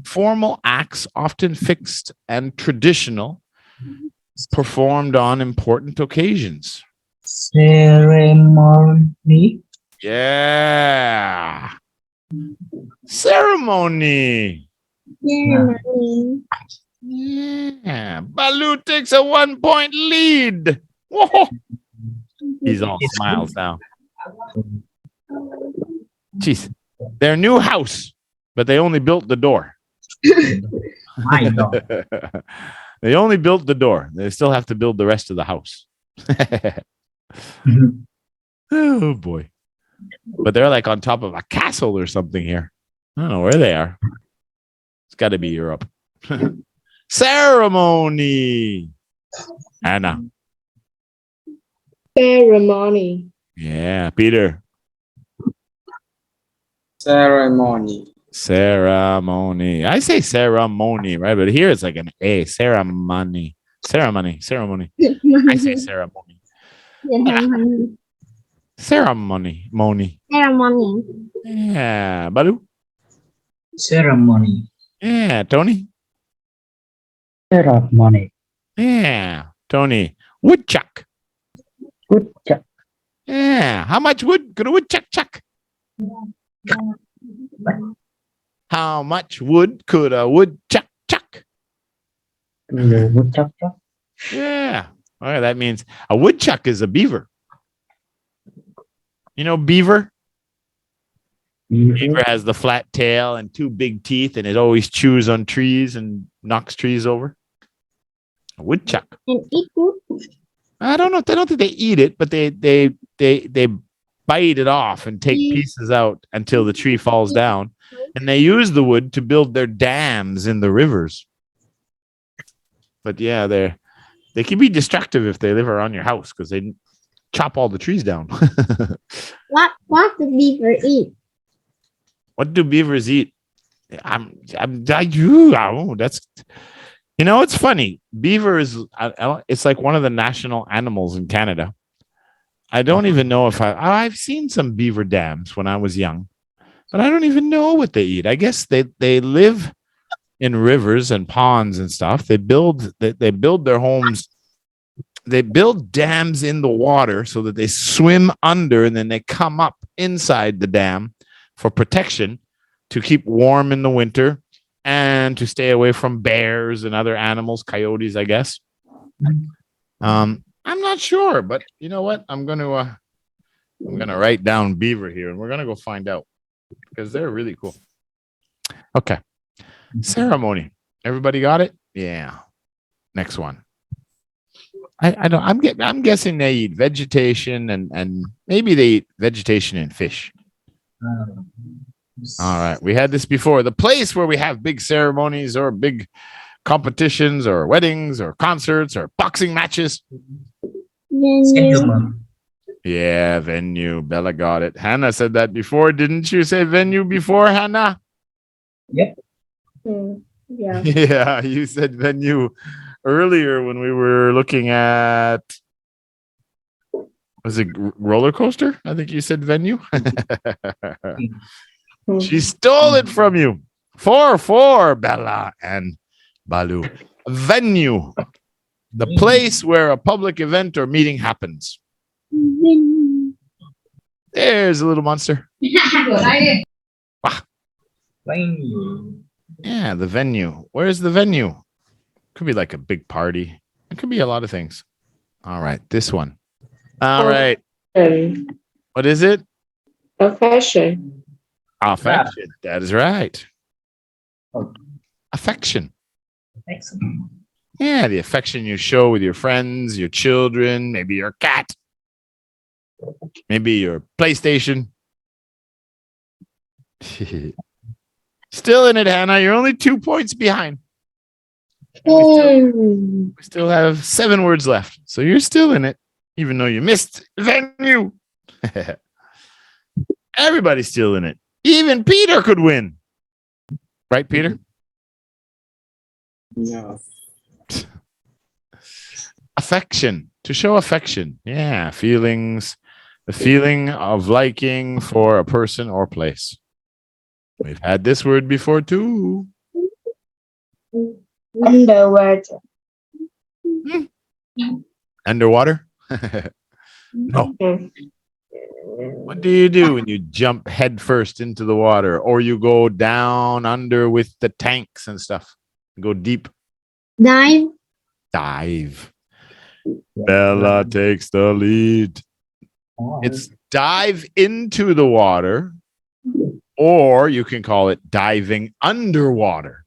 formal acts, often fixed and traditional, performed on important occasions. Ceremony. Yeah. Ceremony. Ceremony. Yeah. Balu takes a 1-point lead. Whoa. He's all smiles now. Jeez. Their new house, but they only built the door. My God. They only built the door. They still have to build the rest of the house. Oh, boy. But they're like on top of a castle or something here. I don't know where they are. It's got to be Europe. Ceremony. Anna. Ceremony. Yeah, Peter. Ceremony. Ceremony. I say ceremony, right? But here it's like an A. Ceremony. Ceremony. I say ceremony. Ceremony. Ceremony. Yeah. Balu. Ceremony. Yeah. Tony. Ceremony. Yeah. Tony. Woodchuck. Good job. Yeah. How much wood could a woodchuck chuck? How much wood could a woodchuck chuck? Good job. Yeah. All right. That means a woodchuck is a beaver. You know, beaver? Beaver has the flat tail and 2 big teeth, and it always chews on trees and knocks trees over. A woodchuck. And eat food. I don't know. I don't think they eat it, but they bite it off and take pieces out until the tree falls down. And they use the wood to build their dams in the rivers. But yeah, they can be destructive if they live around your house because they chop all the trees down. What do beaver eat? What do beavers eat? That's, you know, it's funny. Beaver is, it's like one of the national animals in Canada. I don't even know if I've seen some beaver dams when I was young, but I don't even know what they eat. I guess they live in rivers and ponds and stuff. They build their homes. They build dams in the water so that they swim under and then they come up inside the dam for protection to keep warm in the winter and to stay away from bears and other animals, coyotes, I guess. I'm not sure, but you know what? I'm gonna write down beaver here and we're gonna go find out because they're really cool. Okay. Ceremony. Everybody got it? Yeah. Next one. I'm guessing they eat vegetation and maybe they eat vegetation and fish. All right. We had this before. The place where we have big ceremonies or big competitions or weddings or concerts or boxing matches. Venue. Settlement. Yeah, venue. Bella got it. Hannah said that before. Didn't you say venue before, Hannah? Yeah. Yeah, you said venue earlier when we were looking at, was it roller coaster? I think you said venue. She stole it from you. 4-4, Bella and Balu. Venue, the place where a public event or meeting happens. Venue. There's a little monster. Venue. Yeah, the venue. Where's the venue? Could be like a big party. It could be a lot of things. All right, this one. All right. What is it? Affection. Affection. That is right. Oh. Affection. Excellent. Yeah, the affection you show with your friends, your children, maybe your cat, maybe your PlayStation. Still in it, Hannah. You're only 2 points behind. We still have 7 words left. So you're still in it, even though you missed venue. Everybody's still in it. Even Peter could win. Right, Peter? Yeah. Affection. To show affection. Yeah, feelings. The feeling of liking for a person or place. We've had this word before too. Underwater. Underwater? No. What do you do when you jump head first into the water or you go down under with the tanks and stuff? Go deep. Dive. Dive. Bella takes the lead. Oh. It's dive into the water, or you can call it diving underwater.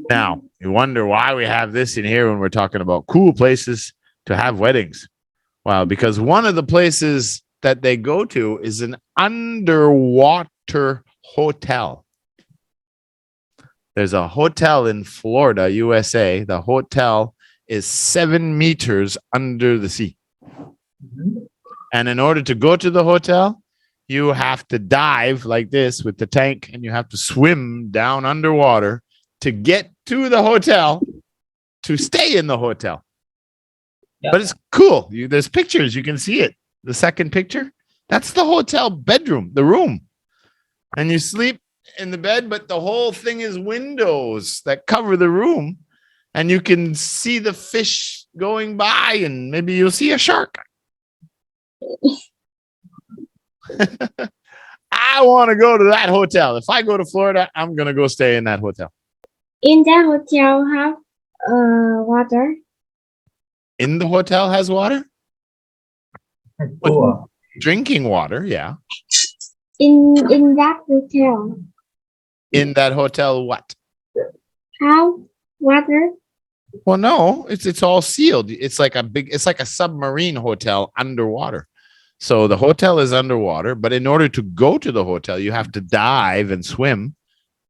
Now, you wonder why we have this in here when we're talking about cool places to have weddings. Well, because one of the places that they go to is an underwater hotel. There's a hotel in Florida, USA. The hotel is 7 meters under the sea. Mhm. And in order to go to the hotel, you have to dive like this with the tank and you have to swim down underwater to get to the hotel, to stay in the hotel. Yeah. But it's cool. There's pictures. You can see it. The second picture, that's the hotel bedroom, the room. And you sleep in the bed, but the whole thing is windows that cover the room. And you can see the fish going by and maybe you'll see a shark. I want to go to that hotel. If I go to Florida, I'm going to go stay in that hotel. In that hotel have water. In the hotel has water? Cool. Drinking water, yeah. In that hotel In that hotel, what? have water. Well, no, it's all sealed. It's like a submarine hotel underwater. So the hotel is underwater, but in order to go to the hotel, you have to dive and swim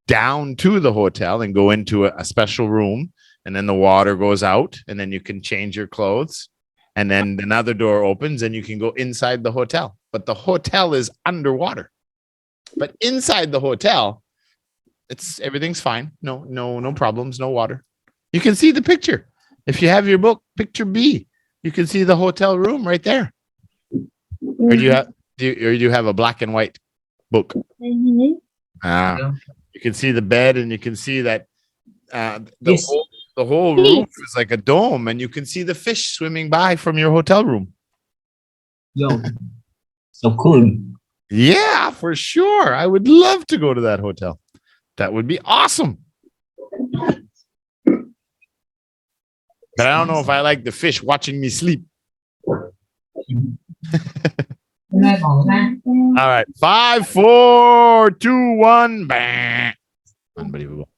down to the hotel and go into a special room. And then the water goes out and then you can change your clothes. And then another door opens and you can go inside the hotel. But the hotel is underwater. But inside the hotel, everything's fine. No problems, no water. You can see the picture. If you have your book, picture B, you can see the hotel room right there. Or do you have a black and white book? Mhm. Yeah. You can see the bed and you can see that the Yes. whole roof is like a dome and you can see the fish swimming by from your hotel room. Yo. So cool. Yeah, for sure. I would love to go to that hotel. That would be awesome. But I don't know if I like the fish watching me sleep. All right. 5, 4, 2, 1. Bang. Unbelievable.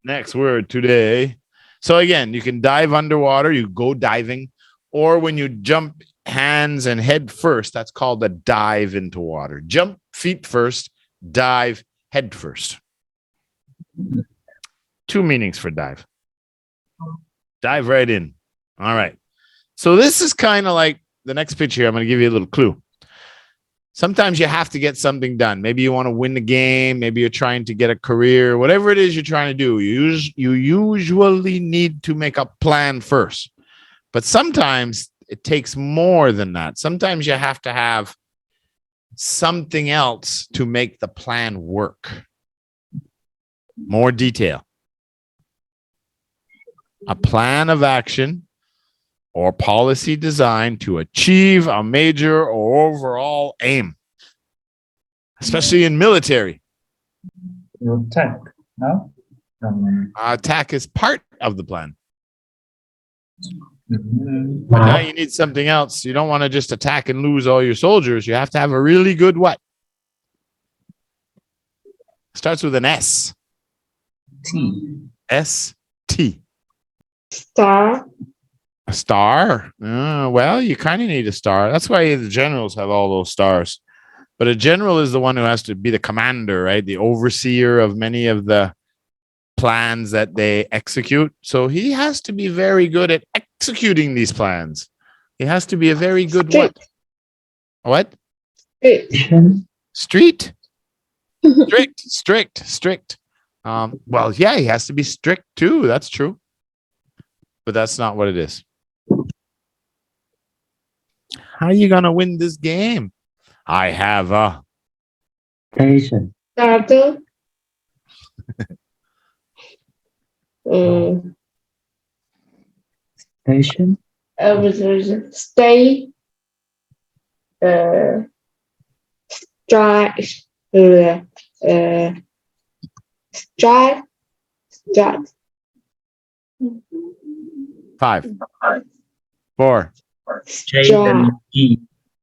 Next word today. So again, you can dive underwater. You go diving. Or when you jump hands and head first, that's called a dive into water. Jump feet first, dive head first. 2 meanings for dive. Dive right in. All right. So this is kind of like the next picture. I'm going to give you a little clue. Sometimes you have to get something done. Maybe you want to win the game. Maybe you're trying to get a career. Whatever it is you're trying to do, you usually need to make a plan first. But sometimes it takes more than that. Sometimes you have to have something else to make the plan work. More detail. A plan of action or policy designed to achieve a major or overall aim, especially in military. Attack. No? Attack is part of the plan. Mhm. But now you need something else. You don't want to just attack and lose all your soldiers. You have to have a really good what? Starts with an S. T. S-T. Star. A star? Well, you kind of need a star. That's why the generals have all those stars. But a general is the one who has to be the commander, right? The overseer of many of the plans that they execute. So he has to be very good at executing these plans. He has to be a very good what? What? Street? Strict. Well, yeah, he has to be strict too. That's true. But that's not what it is. How are you going to win this game? I have a Station. Starter. Station. Stay. Strike. Strike. 5, 4, J and E.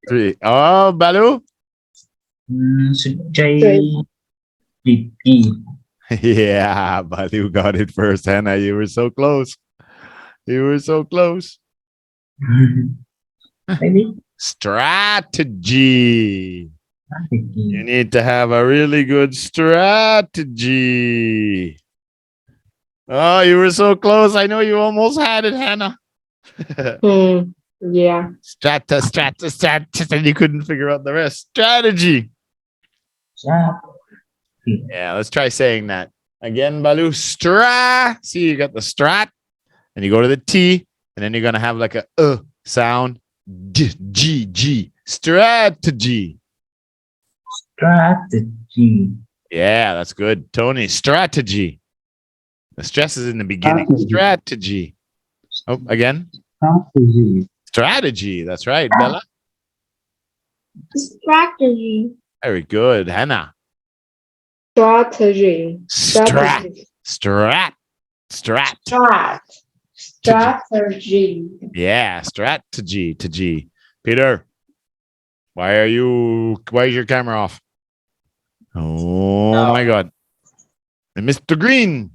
3. Oh, Balu. So J. E. E. Yeah, Balu got it first. Hannah, you were so close. You were so close. Maybe. Strategy. You need to have a really good strategy. Oh, you were so close. I know you almost had it, Hannah. Yeah. Strata. You couldn't figure out the rest. Strategy. Yeah, let's try saying that. Again, Balu. See, you got the strat. And you go to the T. And then you're going to have like a sound. G. Strategy. Strategy. Yeah, that's good. Tony, strategy. The stress is in the beginning. Strategy. Oh, again. Strategy. Strategy. That's right, Bella. Strategy. Very good, Hannah. Strategy. Strategy. Strategy. Yeah, strategy. Peter, why is your camera off? Oh No. my God. And Mr. Green.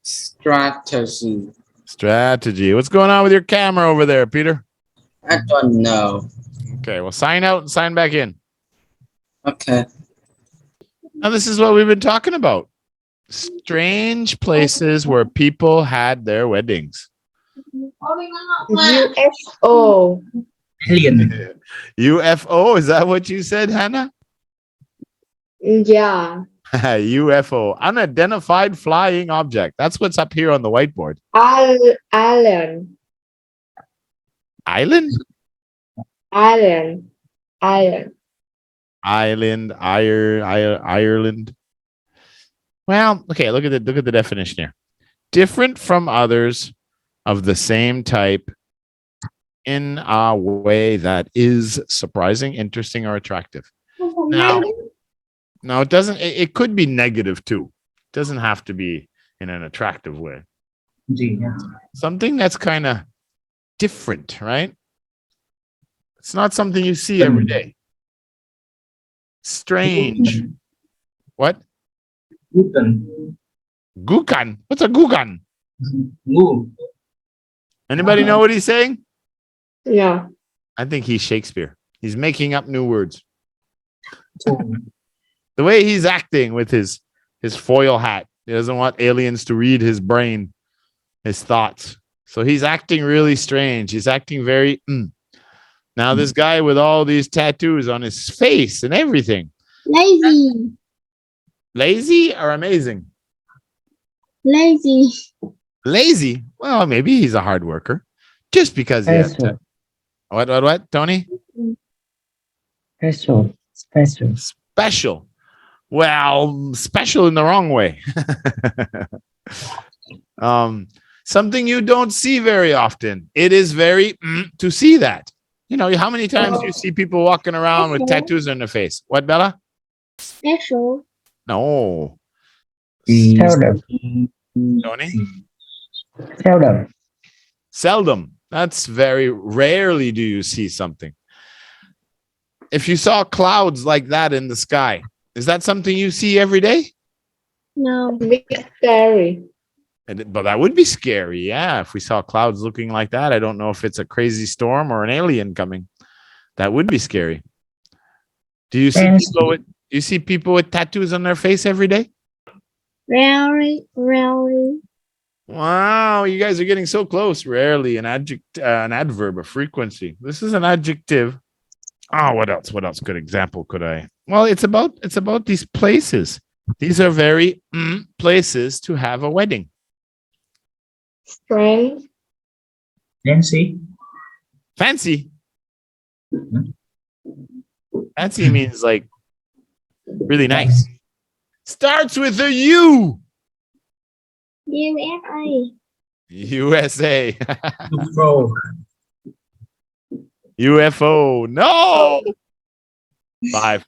Strategy. Strategy. What's going on with your camera over there, Peter? I don't know. Okay, well, sign out and sign back in. Okay. Now, this is what we've been talking about. Strange places where people had their weddings. UFO. Alien. UFO, is that what you said, Hannah? Yeah. UFO, unidentified flying object. That's what's up here on the whiteboard. Island. Island? Ireland. Well, okay, look at the definition here. Different from others of the same type in a way that is surprising, interesting, or attractive. Now, no, it doesn't. It could be negative too. It doesn't have to be in an attractive way. G. Something that's kind of different, right? It's not something you see every day. Strange. What? Guten. Gukan. What's a gukan? Gu. Anybody know what he's saying? Yeah. I think he's Shakespeare. He's making up new words. Two. The way he's acting with his foil hat. He doesn't want aliens to read his brain, his thoughts. So he's acting really strange. He's acting very. Now this guy with all these tattoos on his face and everything. Lazy. Lazy or amazing? Lazy. Lazy. Well, maybe he's a hard worker. Just because he has Special. what, Tony? Special. Special. Special. Well, special in the wrong way. Something you don't see very often. It is very to see that. You know, how many times do you see people walking around with tattoos on their face? What, Bella? Special. No. Seldom. Tony? Seldom. Seldom. That's very rarely do you see something. If you saw clouds like that in the sky, is that something you see every day? No. Big scary. But that would be scary. Yeah. If we saw clouds looking like that, I don't know if it's a crazy storm or an alien coming. That would be scary. Do you see people with tattoos on their face every day? Rarely. Rarely. Wow, you guys are getting so close. Rarely an adverb, a frequency. This is an adjective. Oh, what else? What else? Good example could I? Well, it's about these places. These are very places to have a wedding. Strength. Fancy. Fancy. Fancy means like really nice. Starts with a U. USA. USA. UFO. UFO. No. 5,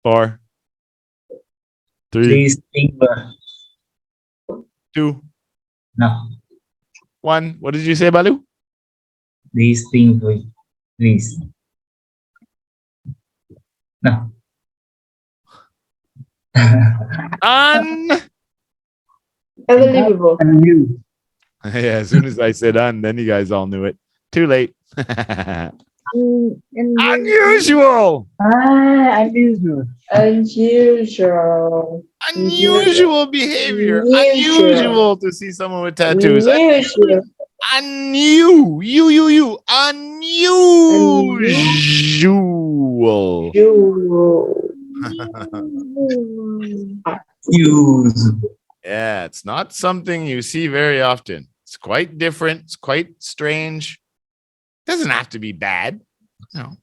4, 3, Please finger. 2, No. 1. What did you say, Balu? Please finger. Please. No. Unbelievable. And you. Yeah, as soon as I said then you guys all knew it. Too late. Unusual. Unusual. Unusual. Unusual behavior. Unusual. Unusual to see someone with tattoos. Unusual. Unusual. Use. Yeah, it's not something you see very often. It's quite different. It's quite strange. Doesn't have to be bad. No.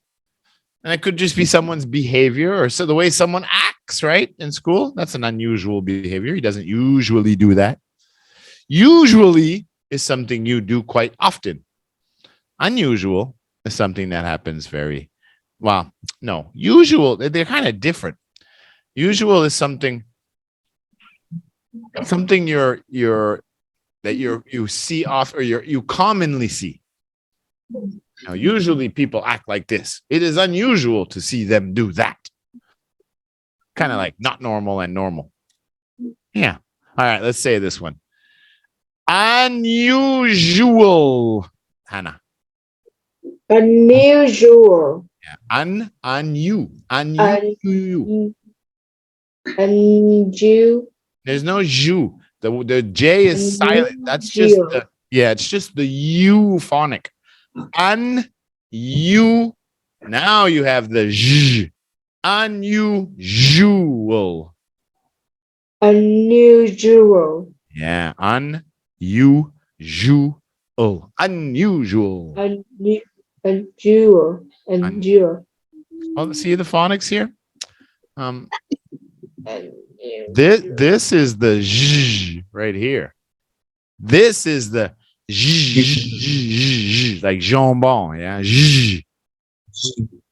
And it could just be someone's behavior or so the way someone acts, right? In school. That's an unusual behavior. He doesn't usually do that. Usually is something you do quite often. Unusual is something that happens very well. No, usual, they're kind of different. Usual is something you see off or you commonly see. Now, usually people act like this. It is unusual to see them do that. Kind of like not normal and normal. Yeah. All right, let's say this one. Unusual. Hannah. Unusual. Yeah. Unusual. There's no ju. The J is silent. That's just it's just the U phonic. Now you have the Z. Unusual. Unusual. Yeah. Unusual. Unusual. Unusual. Unusual. Oh, see the phonics here? This is the Z right here. This is the Z, like jambon, yeah. Z.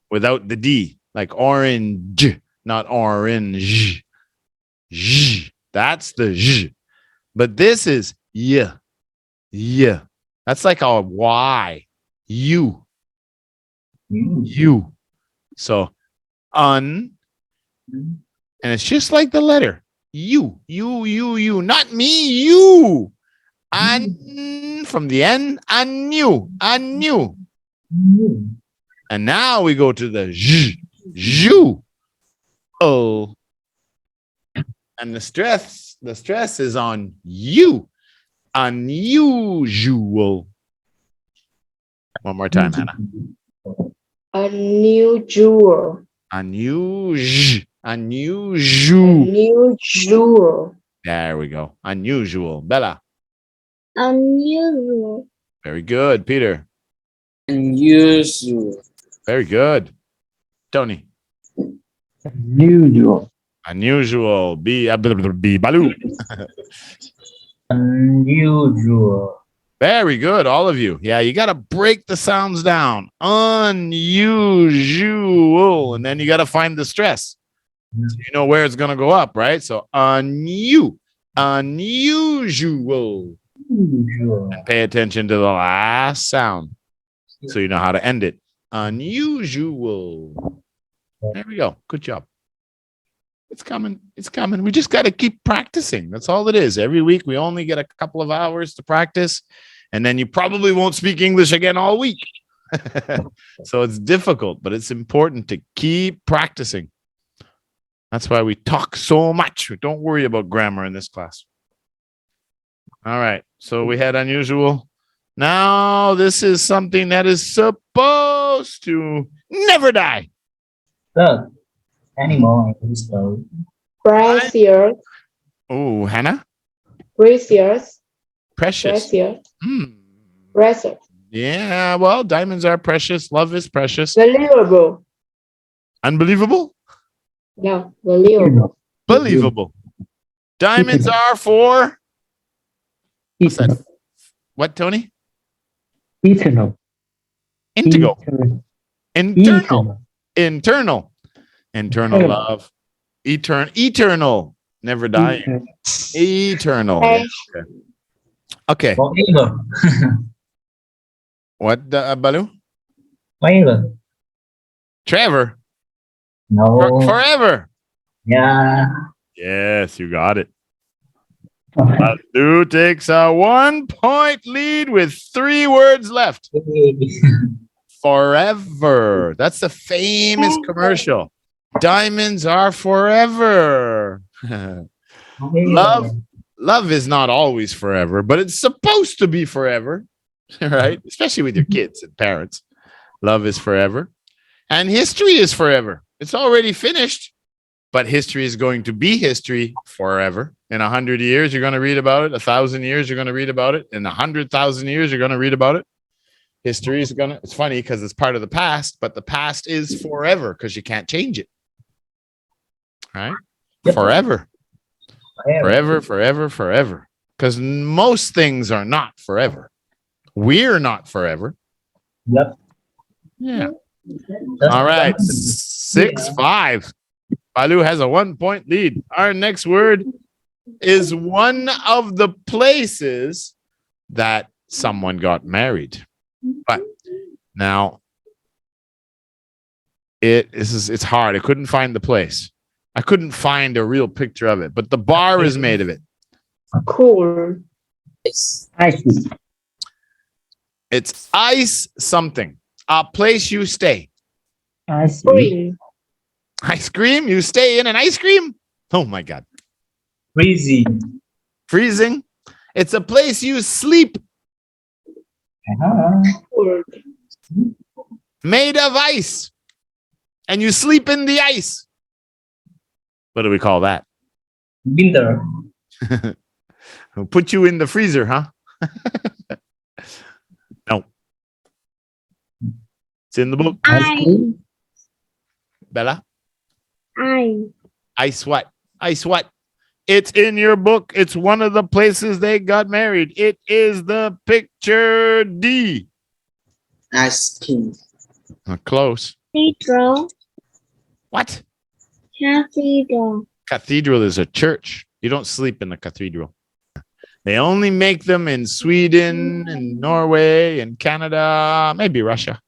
Without the D, like orange, not orange. Z. That's the Z. But this is yeah. That's like a Y. U. So and it's just like the letter you, not me, you. From the end, anu. And now we go to the ju. And the stress is on you. Unusual. One more time, Hannah. Unusual. Unusual. Unusual. There we go. Unusual. Bella. Unusual. Very good. Peter. Unusual. Very good. Tony. Unusual. Unusual. Baloo. Unusual. Very good, all of you. Yeah, you got to break the sounds down. Unusual. And then you got to find the stress. So you know where it's going to go up, right? So unusual. Unusual. And pay attention to the last sound so you know how to end it. Unusual. There we go. Good job. It's coming. It's coming. We just got to keep practicing. That's all it is. Every week, we only get a couple of hours to practice, and then you probably won't speak English again all week. So it's difficult, but it's important to keep practicing. That's why we talk so much. Don't worry about grammar in this class. All right. So we had unusual. Now this is something that is supposed to never die. Look, animal and story. Precious. Oh, Hannah? Precious. Precious. Precious. Hmm. Precious. Yeah, well, diamonds are precious. Love is precious. Believable. Unbelievable? No, believable. Believable. Diamonds are for what's that? What, Tony? Eternal. Indigo. Internal. Eternal. Internal love. Eternal. Never dying. Eternal. Okay. Okay. Forever. What, Baloo? Forever. Trevor. No. Forever. Yeah. Yes, you got it. Baloo takes a 1-point lead with 3 words left. Forever. That's the famous commercial. Diamonds are forever. Love is not always forever, but it's supposed to be forever, right? Especially with your kids and parents. Love is forever. And history is forever. It's already finished, but history is going to be history forever. In 100 years, you're going to read about it. 1,000 years, you're going to read about it. In 100,000 years, you're going to read about it. History is going to, it's funny because it's part of the past, but the past is forever because you can't change it. Right? Yep. Forever. Forever. Because most things are not forever. We're not forever. Yep. Yeah. All right. 6-5. Baloo has a 1-point lead. Our next word is one of the places that someone got married. But now it's hard. I couldn't find the place. I couldn't find a real picture of it, but the bar is made of it. Cool. Icy. It's ice something. A place you stay. Icy. Green. Ice cream? You stay in an ice cream? Oh my God. Freezing. Freezing? It's a place you sleep. Cool. Made of ice. And you sleep in the ice. What do we call that? Winter. We'll put you in the freezer, huh? No. It's in the book. Bella? Ice what? Ice what? It's in your book. It's one of the places they got married. It is the picture D. Ice cream. Close. Cathedral. What? Cathedral. Cathedral is a church. You don't sleep in the cathedral. They only make them in Sweden and Norway and Canada, maybe Russia.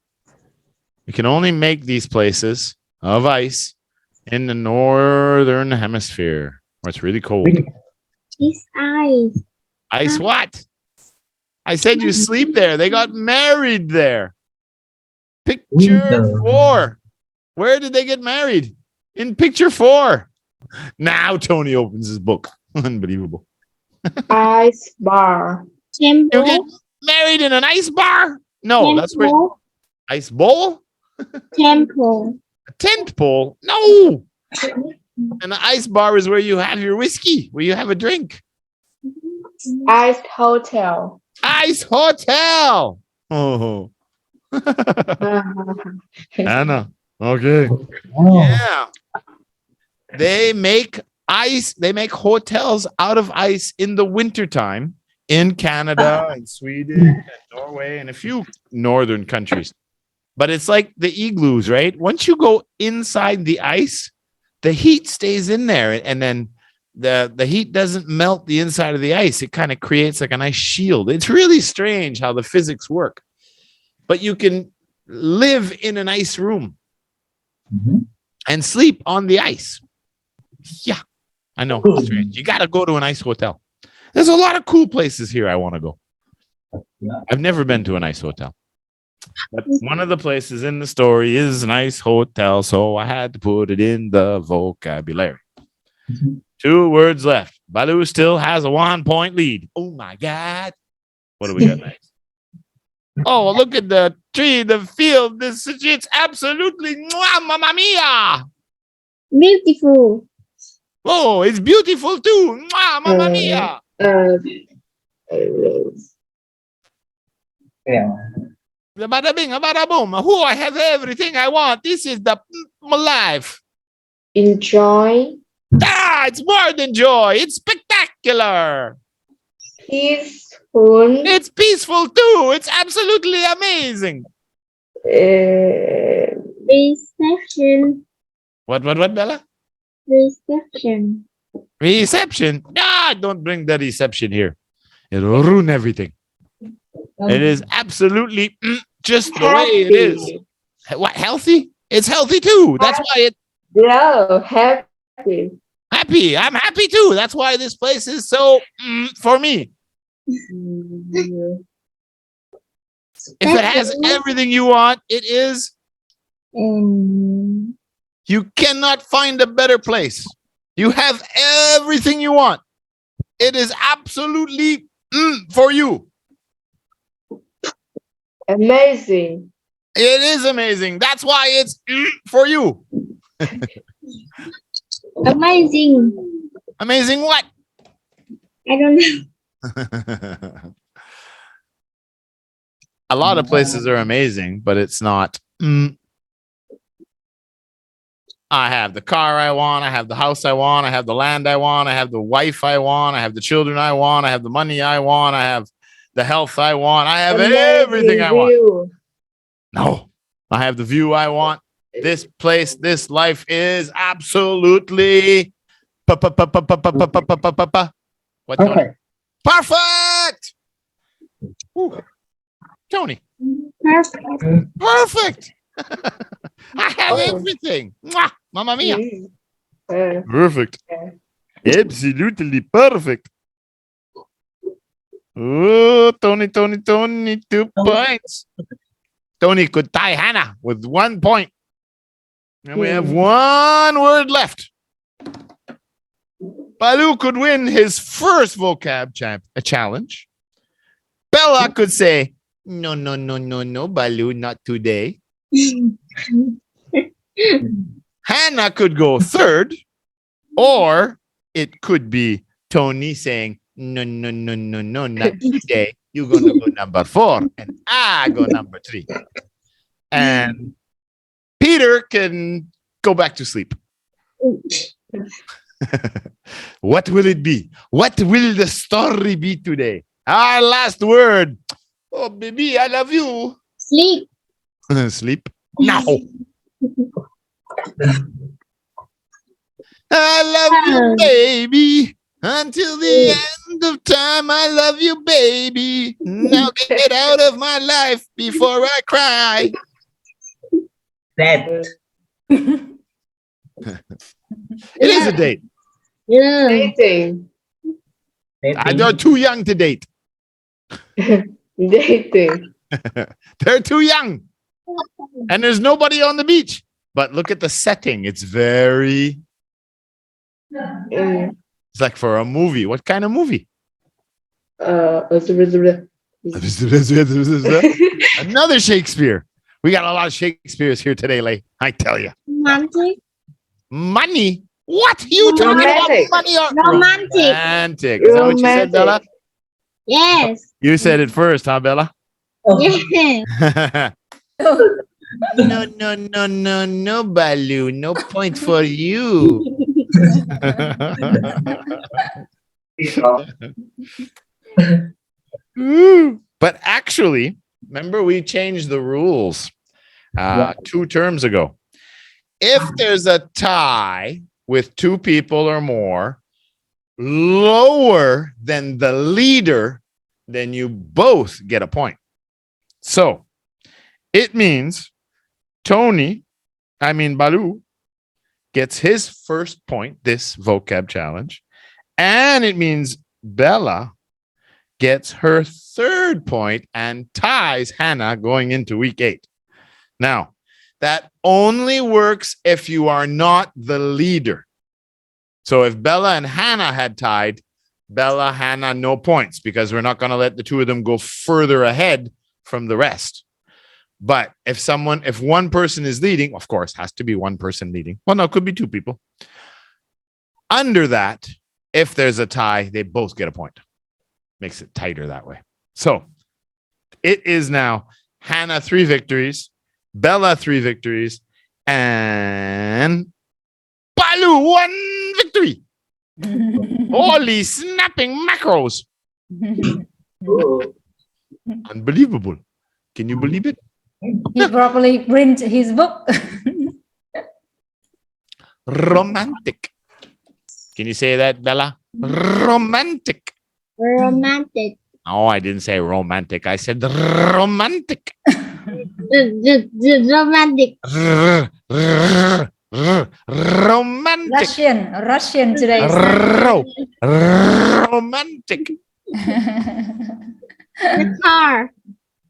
You can only make these places of ice in the northern hemisphere where it's really cold. It's ice. Ice what? I said you sleep there. They got married there. Picture 4. Where did they get married? In picture 4. Now Tony opens his book. Unbelievable. Ice bar. You get Temple. married in an ice bar? No, that's where Temple. ice bowl? Temple. A tent pole? No. An ice bar is where you have your whiskey, where you have a drink. Ice hotel. Ice hotel. Oh. Anna. Okay. Oh, Yeah. They make ice, they make hotels out of ice in the wintertime in Canada and Sweden and Norway and a few northern countries. But it's like the igloos, right? Once you go inside the ice, the heat stays in there, and then the heat doesn't melt the inside of the ice. It kind of creates like a nice shield. It's really strange how the physics work. But you can live in an ice room mhm. and sleep on the ice. Yeah, I know. It's strange. You got to go to an ice hotel. There's a lot of cool places here I want to go. Yeah. I've never been to an ice hotel. But one of the places in the story is an ice hotel, so I had to put it in the vocabulary. Mhm. 2 words left. Baloo still has a 1-point lead. Oh my God. What do we got next? Oh, look at the tree, the field. It's absolutely mamma mia. Beautiful. Oh, it's beautiful too. Mamma mia. Yeah. Bada bing, bada boom. Who I have everything I want. This is my life. Enjoy. It's more than joy. It's spectacular. Peaceful. It's peaceful too. It's absolutely amazing. Reception. What, Bella? Reception. Reception. Don't bring the reception here. It'll ruin everything. It is absolutely just the way it is. What, healthy? It's healthy too. That's why it's No, happy. happy. I'm happy too. That's why this place is so for me. If it has everything you want, it is. You cannot find a better place. You have everything you want. It is absolutely for you. Amazing. It is amazing. That's why it's for you. Amazing. Amazing what? I don't know. A lot of places are amazing, but it's not. I have the car I want. I have the house I want. I have the land I want. I have the wife I want. I have the children I want. I have the money I want. I have the health I want. I have everything I want. View. No, I have the view I want. This place, this life is absolutely what, Tony? Okay. Perfect. Ooh. Tony, Perfect. perfect. I have everything. Mwah, mamma mia. Perfect. Absolutely perfect. Oh, Tony, 2 points. Tony could tie Hannah with 1 point. And we have 1 word left. Baloo could win his first vocab challenge. Bella could say, no, Baloo, not today. Hannah could go third, or it could be Tony saying, no, not today. You're going to go number 4, and I go number 3. And Peter can go back to sleep. What will it be? What will the story be today? Our last word. Oh, baby, I love you. Sleep. Sleep now. I love you, baby. Until the end of time, I love you, baby. Now get out of my life before I cry. That. It is a date. Yeah. Dating. They're too young to date. Dating. They're too young. And there's nobody on the beach. But look at the setting. It's very... It's like for a movie. What kind of movie? Another Shakespeare. We got a lot of Shakespeares here today, Lay. I tell you. Romantic. Money? What? You talking Romantic. about money or Romantic. romantic? Is that what you said, Bella? Yes. You said it first, huh, Bella? Yes. No, Balu. No point for you. But actually, remember we changed the rules 2 terms ago. If there's a tie with 2 people or more lower than the leader, then you both get a point. So it means Balu gets his first point, this vocab challenge. And it means Bella gets her 3rd point and ties Hannah going into week 8. Now, that only works if you are not the leader. So if Bella and Hannah had tied, Bella, Hannah, no points because we're not going to let the 2 of them go further ahead from the rest. But if one person is leading, of course, has to be one person leading. Well, no, it could be 2 people. Under that, if there's a tie, they both get a point. Makes it tighter that way. So it is now Hannah 3 victories, Bella 3 victories, and Balu 1 victory. Holy snapping macros. Unbelievable. Can you believe it? He probably print his book. Romantic. Can you say that, Bella? Romantic. Romantic. Oh, I didn't say romantic. I said romantic. Romantic. Romantic. Russian today. Romantic. The car.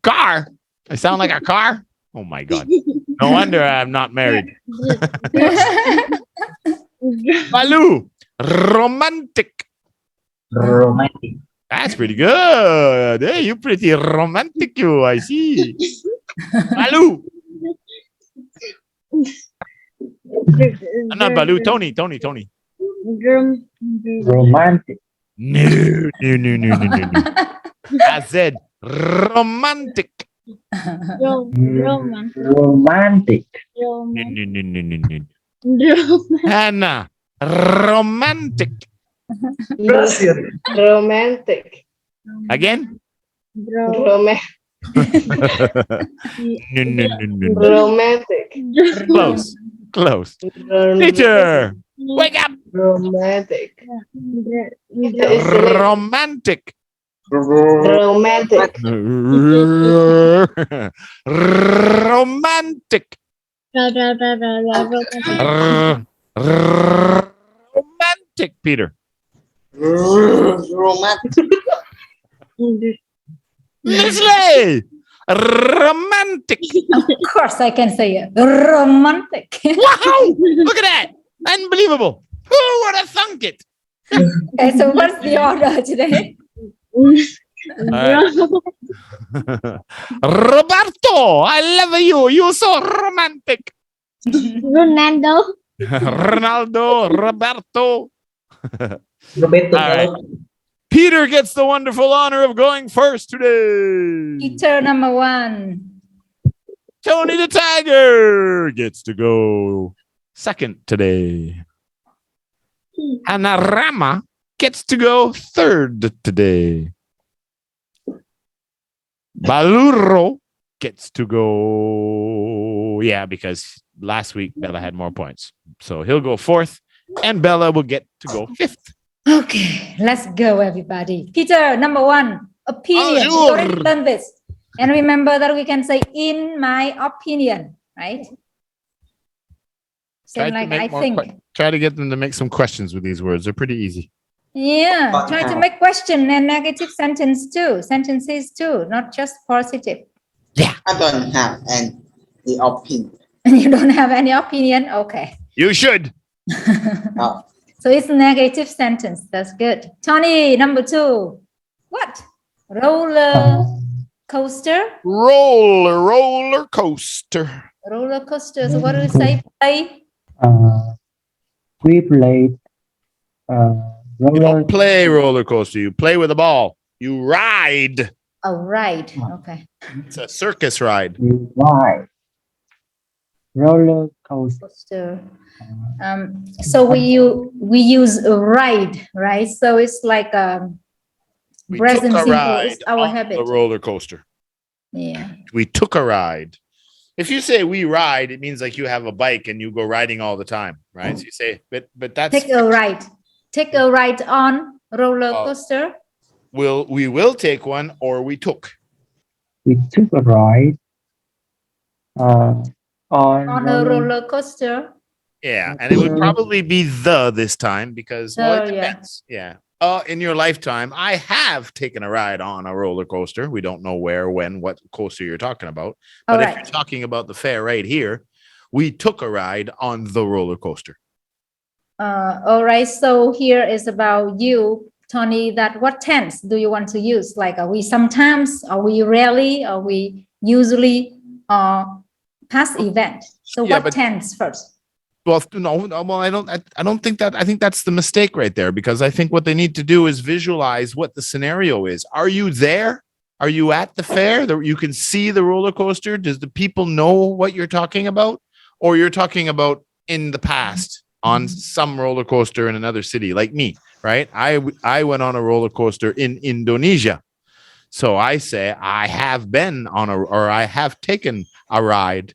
Car. I sound like a car. Oh my God. No wonder I'm not married. Balu. Romantic. Romantic. That's pretty good. Hey, you pretty romantic, you. I see. Balu. Not Balu. Tony. Romantic. No. I said romantic. Romantic. No. Hannah. Romantic. Romantic. Again? No. Romantic. Close. Teacher, wake up. Romantic. Romantic. Romantic. Romantic. Romantic, Peter. Romantic. Leslie. Romantic. Of course, I can say it. Romantic. Wow! Look at that. Unbelievable. Who would have thunk it? Okay, so what's the order today? Roberto, I love you. You're so romantic. Ronaldo. Ronaldo, Roberto. Roberto. All right. Peter gets the wonderful honor of going first today. Teacher number 1. Tony the Tiger gets to go second today. Anarama gets to go third today. Baluro gets to go, because last week Bella had more points. So he'll go 4th and Bella will get to go 5th. Okay, let's go, everybody. Peter, number 1, opinion. Bonjour. We already done this. And remember that we can say, in my opinion, right? Same like I think. Try to get them to make some questions with these words. They're pretty easy. Yeah, try to make question and negative sentences too, not just positive. I don't have any opinion. You don't have any opinion? Okay. You should. No. So it's negative sentence. That's good. Tony, number 2. What? Roller coaster? Roller coaster. Roller coaster. So what do you say? Play? We played You roller. don't play roller coaster. You play with a ball. You ride. Oh, right. Okay. It's a circus ride. We ride roller coaster. Coaster. So we use a ride, right? So it's like We present took a simple ride is our on habit. the roller coaster. Yeah. We took a ride. If you say we ride, it means like you have a bike and you go riding all the time, right? So you say, but that's Take a ride. Take a ride on roller coaster. we will take one or we took. We took a ride on A roller coaster. Yeah, and it would probably be this time because well, it depends. Yeah. In your lifetime, I have taken a ride on a roller coaster. We don't know where, when, what coaster you're talking about. But if you're talking about the fair right here, we took a ride on the roller coaster. All right. So here is about you, Tony, that what tense do you want to use? Like, are we sometimes, are we rarely, are we usually, past event? So Yeah, what tense first? Well, no, well, I don't think that. I think that's the mistake right there, because I think what they need to do is visualize what the scenario is. Are you there? Are you at the fair that you can see the roller coaster? Does the people know what you're talking about? Or you're talking about in the past on some roller coaster in another city, like me, right? I went on a roller coaster in Indonesia. So I say I have been on or I have taken a ride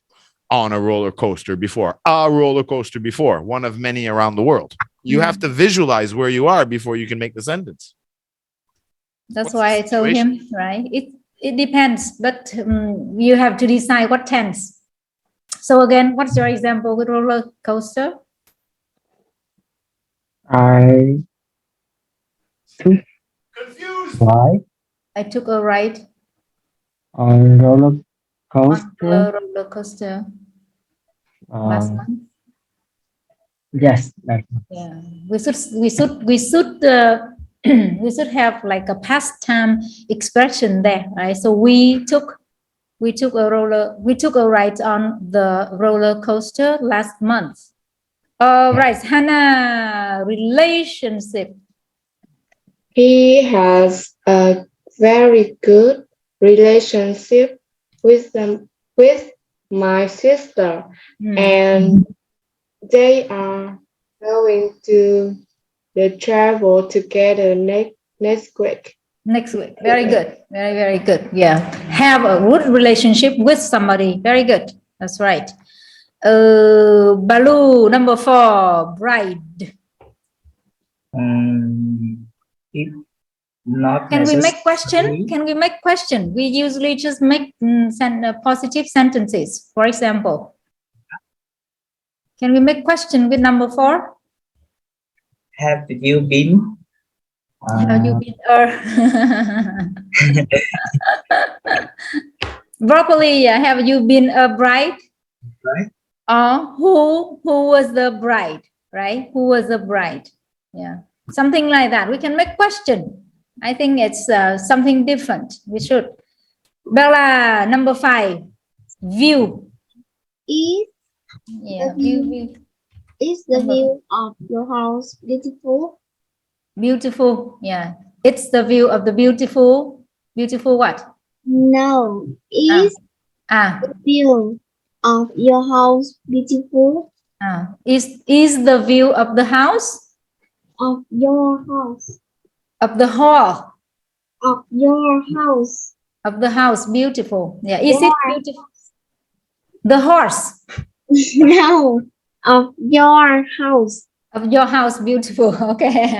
on a roller coaster before, one of many around the world. You have to visualize where you are before you can make the sentence. That's What's why the I told him, right? It depends, but you have to decide what tense. So again, what's your example with roller coaster? I took ride I took a ride on roller on coaster. the roller coaster last month. Yes, that Yeah, we should we should have like a past time expression there, right? So we took a ride on the roller coaster last month. All right, Hannah, relationship. He has a very good relationship with my sister, and they are going to the travel together next week. Next week. Very good. Very, very good. Yeah. Have a good relationship with somebody. Very good. That's right. Balu, number 4, bride. If not Can we make necessary- question? Can we make question? We usually just make positive sentences. For example, can we make question with number 4? Have you been? Have you been broccoli? Have you been a bride? Right. Who was the bride? Right? Who was the bride? Yeah, something like that. We can make question. I think it's something different. We should. Bella, number 5, view. Is Yeah, view. is the view of your house beautiful? Beautiful. Yeah, it's the view of the beautiful. Beautiful what? No. Is the view of your house beautiful? Is the view of the house? Of your house. Of the hall. Of your house. Of the house beautiful. Yeah, is it beautiful? The horse. No. Of your house. Of your house beautiful. Okay.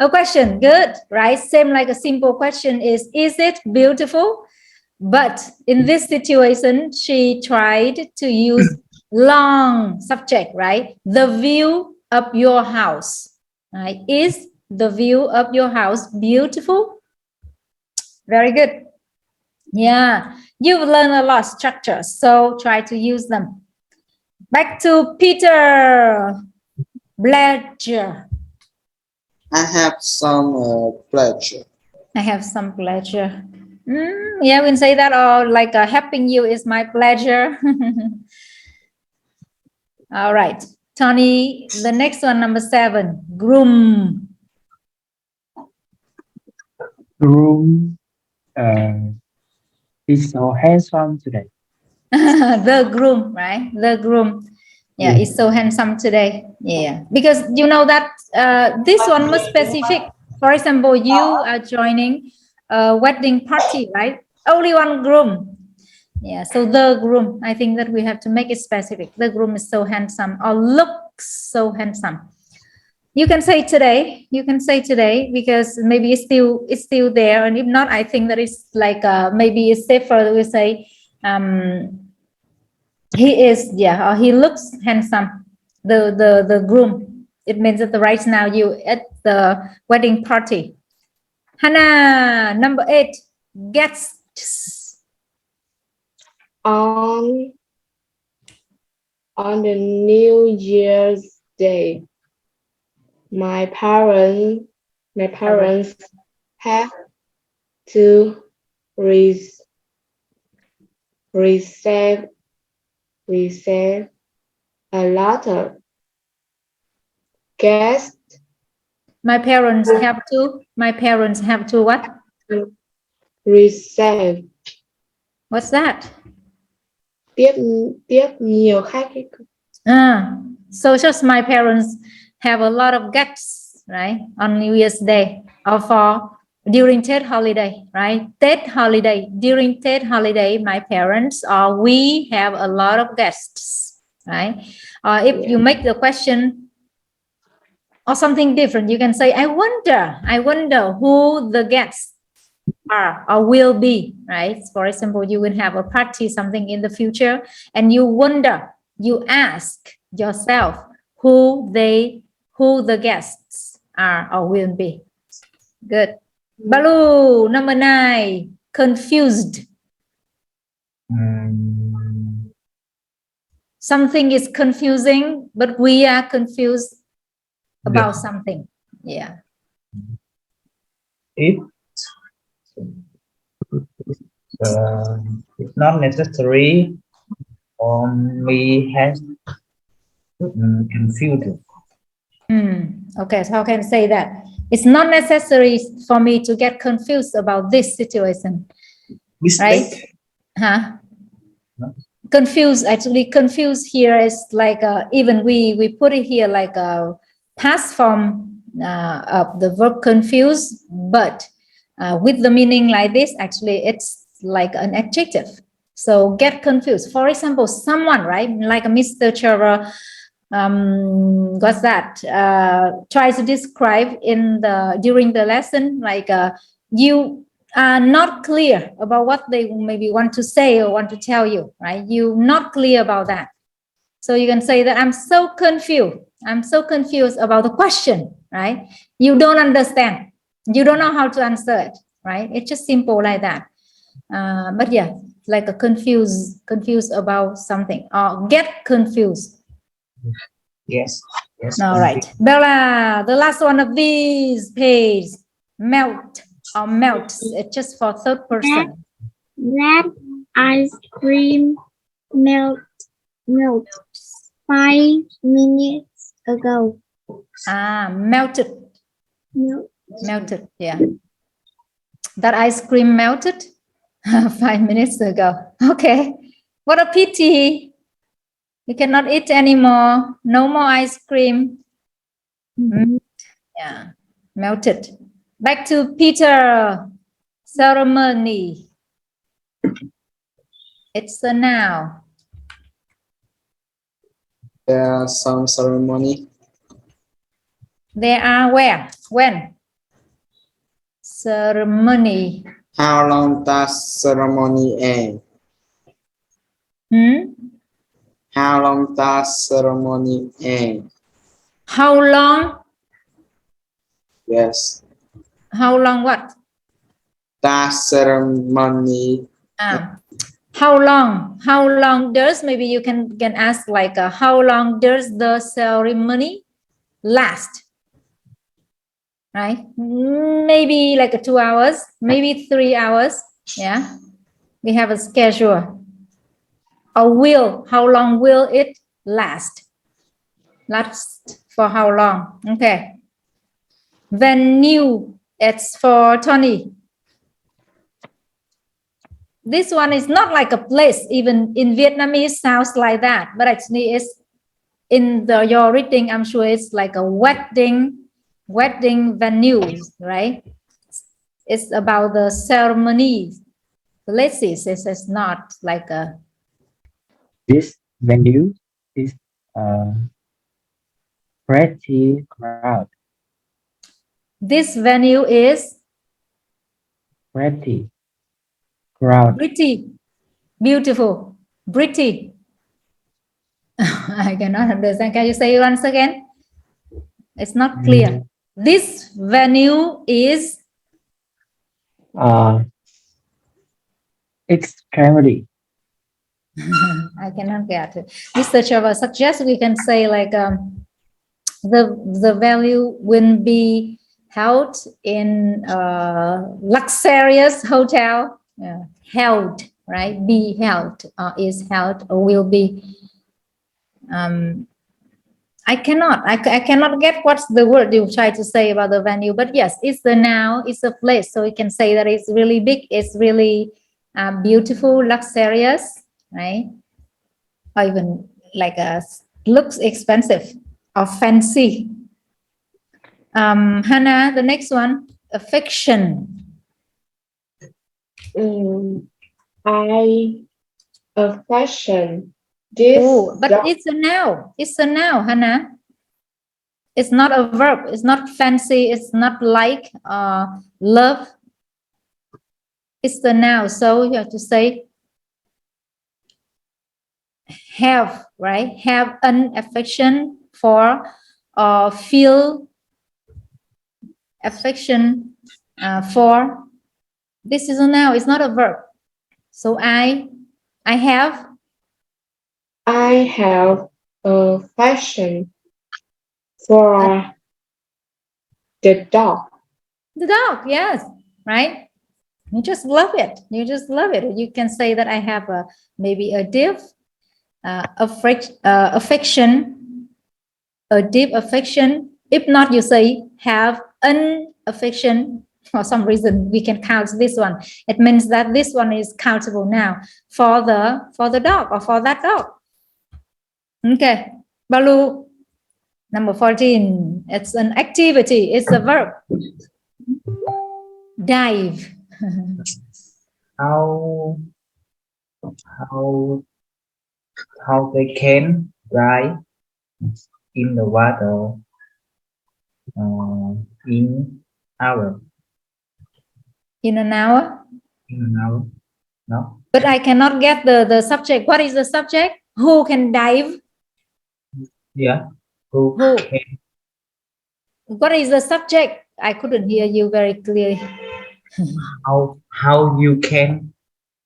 A question. Good. Right. Same like a simple question is it beautiful? But in this situation, she tried to use long subject, right? The view of your house. Right? Is the view of your house beautiful? Very good. Yeah. You've learned a lot of structures, so try to use them. Back to Peter. Pleasure. I have some pleasure. I have some pleasure. Yeah, we can say that, or like helping you is my pleasure. All right, Tony, the next one, number 7, groom. Groom is so handsome today. The groom, right? The groom. Yeah, Yeah. it's so handsome today. Yeah, because you know that this one was specific. For example, you are joining a wedding party, right? Only one groom. Yeah, so the groom. I think that we have to make it specific. The groom is so handsome or looks so handsome. You can say today. You can say today because maybe it's still there, and if not, I think that it's like maybe it's safer. We say he is, yeah, or he looks handsome. The groom. It means that right now you at the wedding party. Hannah, number 8, guests. On the New Year's Day, my parents have to receive a lot of guests. My parents have to what? Receive What's that? tiếp nhiều khách. So just my parents have a lot of guests, right? On New Year's Day or for during Tết holiday, right? Tết holiday. During Tết holiday, my parents or we have a lot of guests, right? If you make the question or something different, you can say, I wonder who the guests are or will be, right? For example, you will have a party, something in the future, and you wonder, you ask yourself who the guests are or will be. Good. Balu, number 9, confused. Something is confusing, but we are confused about something. Yeah. It's not necessary for me has confused. Okay, so how can I say that? It's not necessary for me to get confused about this situation. Mistake. Right? Confused, actually confused here is like even we put it here like a past form of the verb confuse, but with the meaning like this, actually it's like an adjective. So get confused. For example, someone, right, like a Mr. Trevor, what's that? Try to describe during the lesson, like you are not clear about what they maybe want to say or want to tell you, right? You're not clear about that. So you can say that I'm so confused. I'm so confused about the question, right? You don't understand. You don't know how to answer it, right? It's just simple like that. But yeah, like a confused about something or get confused. Yes. All right. Bella, the last one of these pages, melt or melts. It's just for third person. That ice cream melted 5 minutes ago. Melted. Melted, yeah. That ice cream melted 5 minutes ago. Okay. What a pity. You cannot eat anymore. No more ice cream. Yeah, melted. Back to Peter. Ceremony. It's a noun. There are some ceremony. There are where? When? Ceremony. How long does ceremony end? How long does ceremony end? How long? Yes. How long what? Does ceremony. How long? How long does, maybe you can ask like how long does the ceremony last? right? Maybe like 2 hours, maybe 3 hours. Yeah, we have a schedule. Or will, how long will it last? Last for how long? Okay. Venue, it's for Tony. This one is not like a place, even in Vietnamese sounds like that, but actually it's in your reading, I'm sure it's like a wedding venues, right? It's about the ceremony. Places, it's not like a. This venue is pretty crowd. This venue is Pretty crowd. pretty, beautiful, pretty. I cannot understand. Can you say it once again? It's not clear. This venue is Extremely. I cannot get it. Mr. Trevor suggests we can say like the value will be held in luxurious hotel. Held, right? Be held, is held, or will be. I cannot get what's the word you try to say about the venue, but yes, it's the noun, it's a place, so we can say that it's really big, it's really beautiful, luxurious, right? Or even like looks expensive or fancy. Hannah, the next one, affection. Affection. This But dog, it's a noun. It's a noun, Hannah. It's not a verb. It's not fancy. It's not like love. It's the noun. So you have to say have, right? Have an affection for or feel affection for. This is a noun. It's not a verb. So I have a passion for the dog. the dog. Yes, right. You just love it. You just love it. You can say that I have maybe a deep affection, a deep affection. If not, you say have an affection. For some reason, we can count this one. It means that this one is countable now for the dog or for that dog. Okay, Balu, number 14. It's an activity. It's a verb. Dive. How they can dive in the water in hour. In an hour. In an hour. No. But I cannot get the subject. What is the subject? Who can dive? Yeah. Who can? What is the subject? I couldn't hear you very clearly. How you can?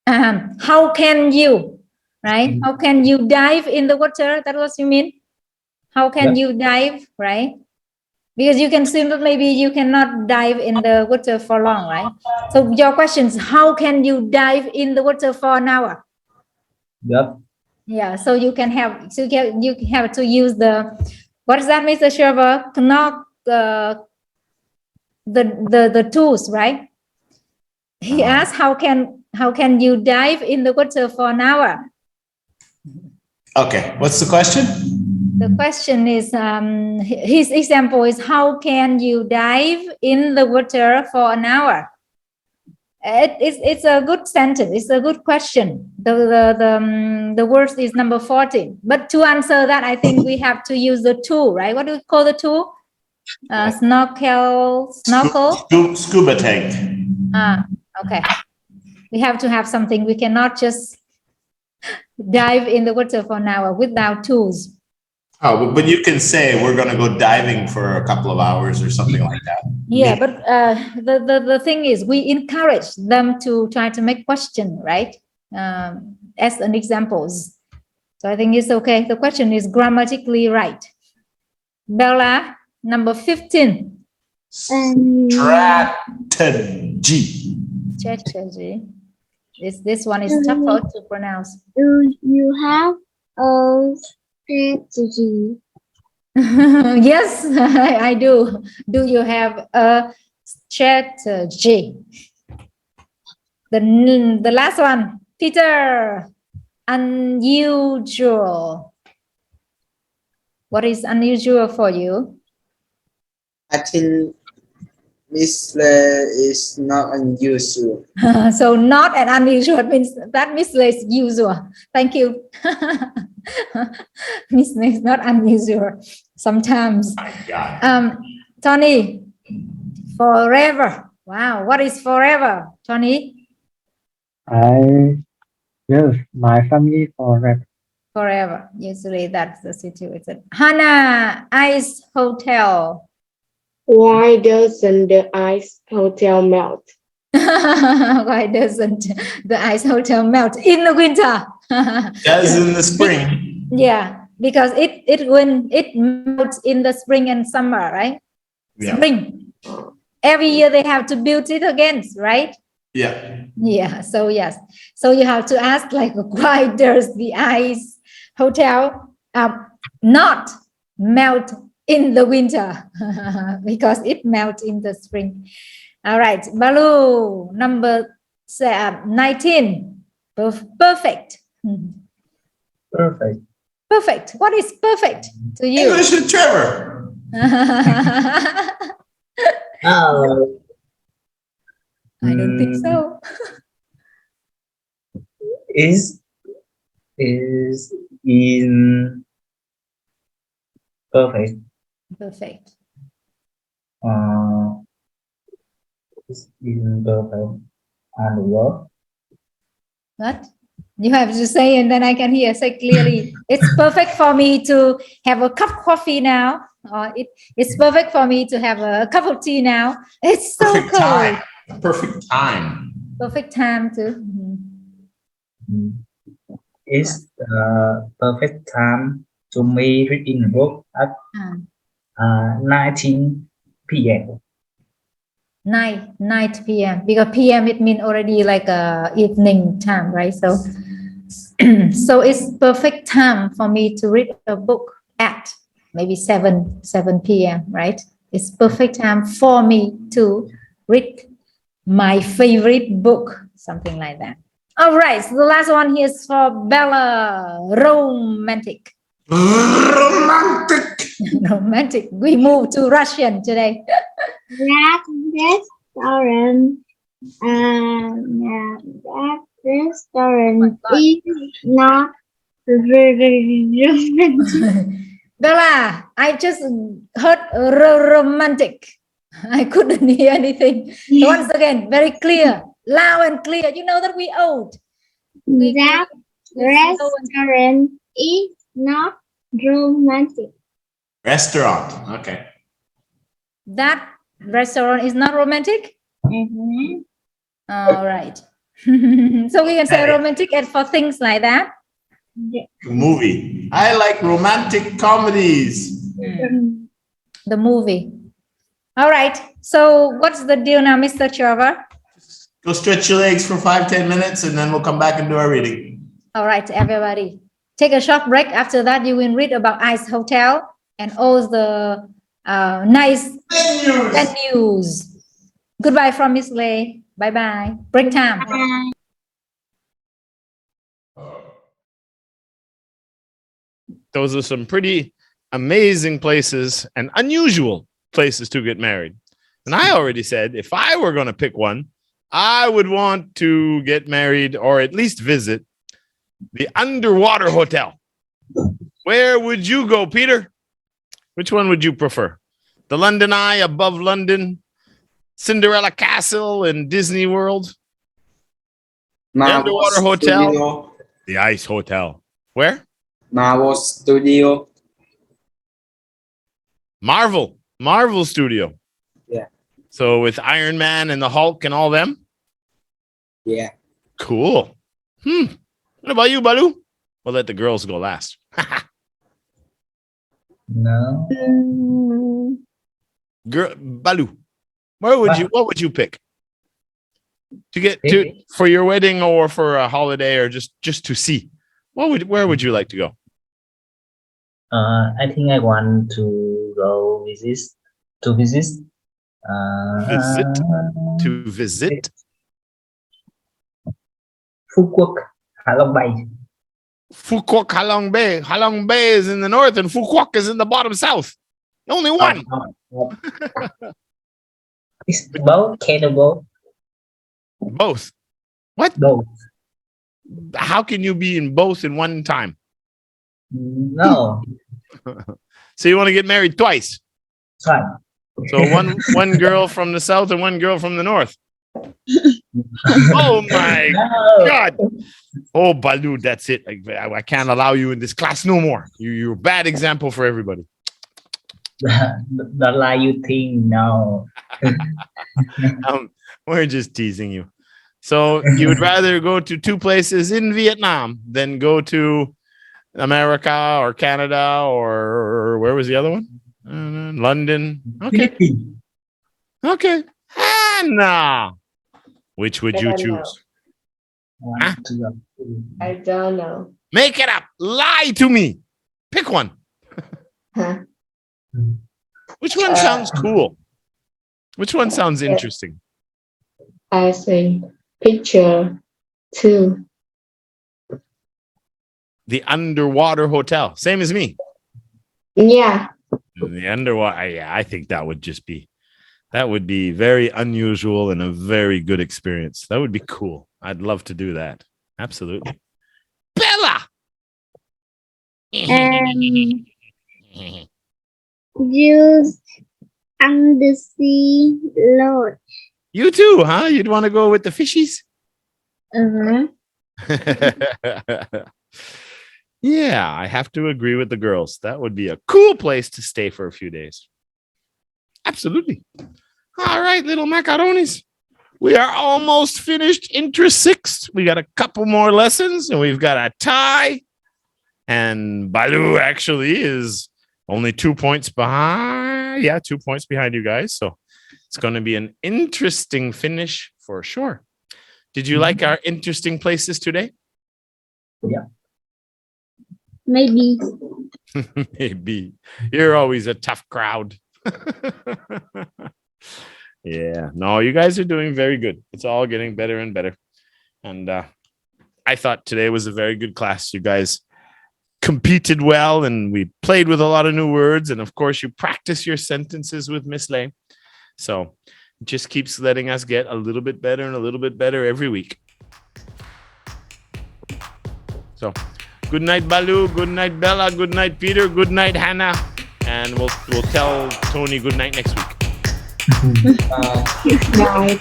How can you? Right? How can you dive in the water? That's what you mean? How can you dive? Right? Because you can assume that maybe you cannot dive in the water for long, right? So your question is, how can you dive in the water for an hour? Yep. Yeah, so you can have, so you have to use the, what does that mean, Mr. Trevor? Not the tools, right? He asked, how can you dive in the water for an hour? Okay, what's the question? The question is, his example is, how can you dive in the water for an hour? It's a good sentence. It's a good question. The word is number 14. But to answer that, I think we have to use the tool, right? What do we call the tool? Snorkel. Scuba tank. Okay. We have to have something. We cannot just dive in the water for an hour without tools. Oh, but you can say we're going to go diving for a couple of hours or something like that. Yeah, but the thing is, we encourage them to try to make question, right? As an examples. So I think it's okay. The question is grammatically right. Bella, number 15. Strategy. Strategy. This one is tougher to pronounce. Do you have a strategy? Yes, I do. Do you have a strategy? The last one, Peter. Unusual. What is unusual for you? I think Miss Lay is not unusual. So not an unusual means that Miss Lay is usual. Thank you. Miss Lay is not unusual. Sometimes. Tony, forever. Wow, what is forever, Tony? I love my family forever. Forever. Usually that's the situation. Hannah, Ice Hotel. Why doesn't the ice hotel melt? Why doesn't the ice hotel melt in the winter? Does in the spring. Yeah, because when it melts in the spring and summer, right? Yeah. Spring. Every year they have to build it again, right? Yeah. Yeah. So yes. So you have to ask like, why does the ice hotel not melt in the winter? Because it melts in the spring. All right, Balu, number 19. Perfect. Perfect. Perfect. What is perfect to you? English with Trevor. Oh, I don't think so. is in perfect. Perfect. Is in perfect and work. What? You have to say, and then I can hear. Say clearly. It's perfect for me to have a cup of coffee now. Or it's perfect for me to have a cup of tea now. It's so Perfect cold. time. Perfect time. Perfect time to. It's the perfect time to me reading a book at 19 p.m. 9 p.m. because p.m. it means already like evening time, right? So so it's perfect time for me to read a book at maybe 7 p.m., right? It's perfect time for me to read my favorite book, something like that. All right, so the last one here is for Bella. Romantic. Romantic. Romantic. We move to Russian today. That restaurant, that restaurant is not very romantic. Bella, I just heard romantic. I couldn't hear anything. So once again, very clear, loud and clear. You know that we old. That restaurant is not romantic. Restaurant. Okay. That restaurant is not romantic. Mhm. All right. So we can say romantic and for things like that. Movie. I like romantic comedies. The movie. All right. So what's the deal now, Mr. Trevor? Go stretch your legs for 5-10 minutes and then we'll come back and do our reading. All right, everybody. Take a short break. After that, you will read about Ice Hotel and all the nice venues. Goodbye from Miss Lay. Bye-bye. Break time. Those are some pretty amazing places and unusual places to get married. And I already said, if I were going to pick one, I would want to get married or at least visit the underwater hotel. Where would you go, Peter? Which one would you prefer? The London Eye above London, Cinderella Castle and Disney World, the underwater hotel, Studio. the Ice Hotel. Where? Marvel Studio. Marvel Studio. Yeah. So with Iron Man and the Hulk and all them? Yeah. Cool. What about you, Balu? We'll let the girls go last. No. Balu, What would you pick? To get to for your wedding or for a holiday or just to see? Where would you like to go? I think I want to go visit. Visit? To visit? Phú Quốc, Hạ Long Bay. Phu Quoc, Halong Bay. Halong Bay is in the north and Phu Quoc is in the bottom south. Only one. It's both cannibal. Both. What? Both. How can you be in both in one time? No. So you want to get married twice? Right. So one girl from the south and one girl from the north. Oh my God. Oh, Balu, that's it. I can't allow you in this class no more. You're a bad example for everybody. Not like you think, no. We're just teasing you. So you would rather go to two places in Vietnam than go to America or Canada or where was the other one? London. Okay. Okay. Hannah. Which would you choose? I don't know. Make it up. Lie to me. Pick one. Huh? Which one sounds cool? Which one sounds interesting? I think picture 2. The underwater hotel. Same as me. Yeah. The underwater. Yeah, I think that would be very unusual and a very good experience. That would be cool. I'd love to do that. Absolutely. Bella. Use undersea lodge. You too, huh? You'd want to go with the fishies? Yeah, I have to agree with the girls. That would be a cool place to stay for a few days. Absolutely. All right, little macaronis. We are almost finished interest 6. We got a couple more lessons and we've got a tie. And Balu actually is only 2 points behind. Yeah, 2 points behind you guys. So it's going to be an interesting finish for sure. Did you like our interesting places today? Yeah. Maybe. Maybe. You're always a tough crowd. Yeah. No, you guys are doing very good. It's all getting better and better. And I thought today was a very good class. You guys competed well and we played with a lot of new words. And of course, you practice your sentences with Miss Lay. So it just keeps letting us get a little bit better and a little bit better every week. So good night, Balu. Good night, Bella. Good night, Peter. Good night, Hannah. And we'll tell Tony good night next week. Night.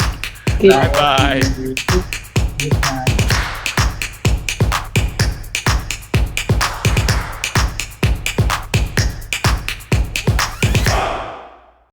Bye-bye. Good night.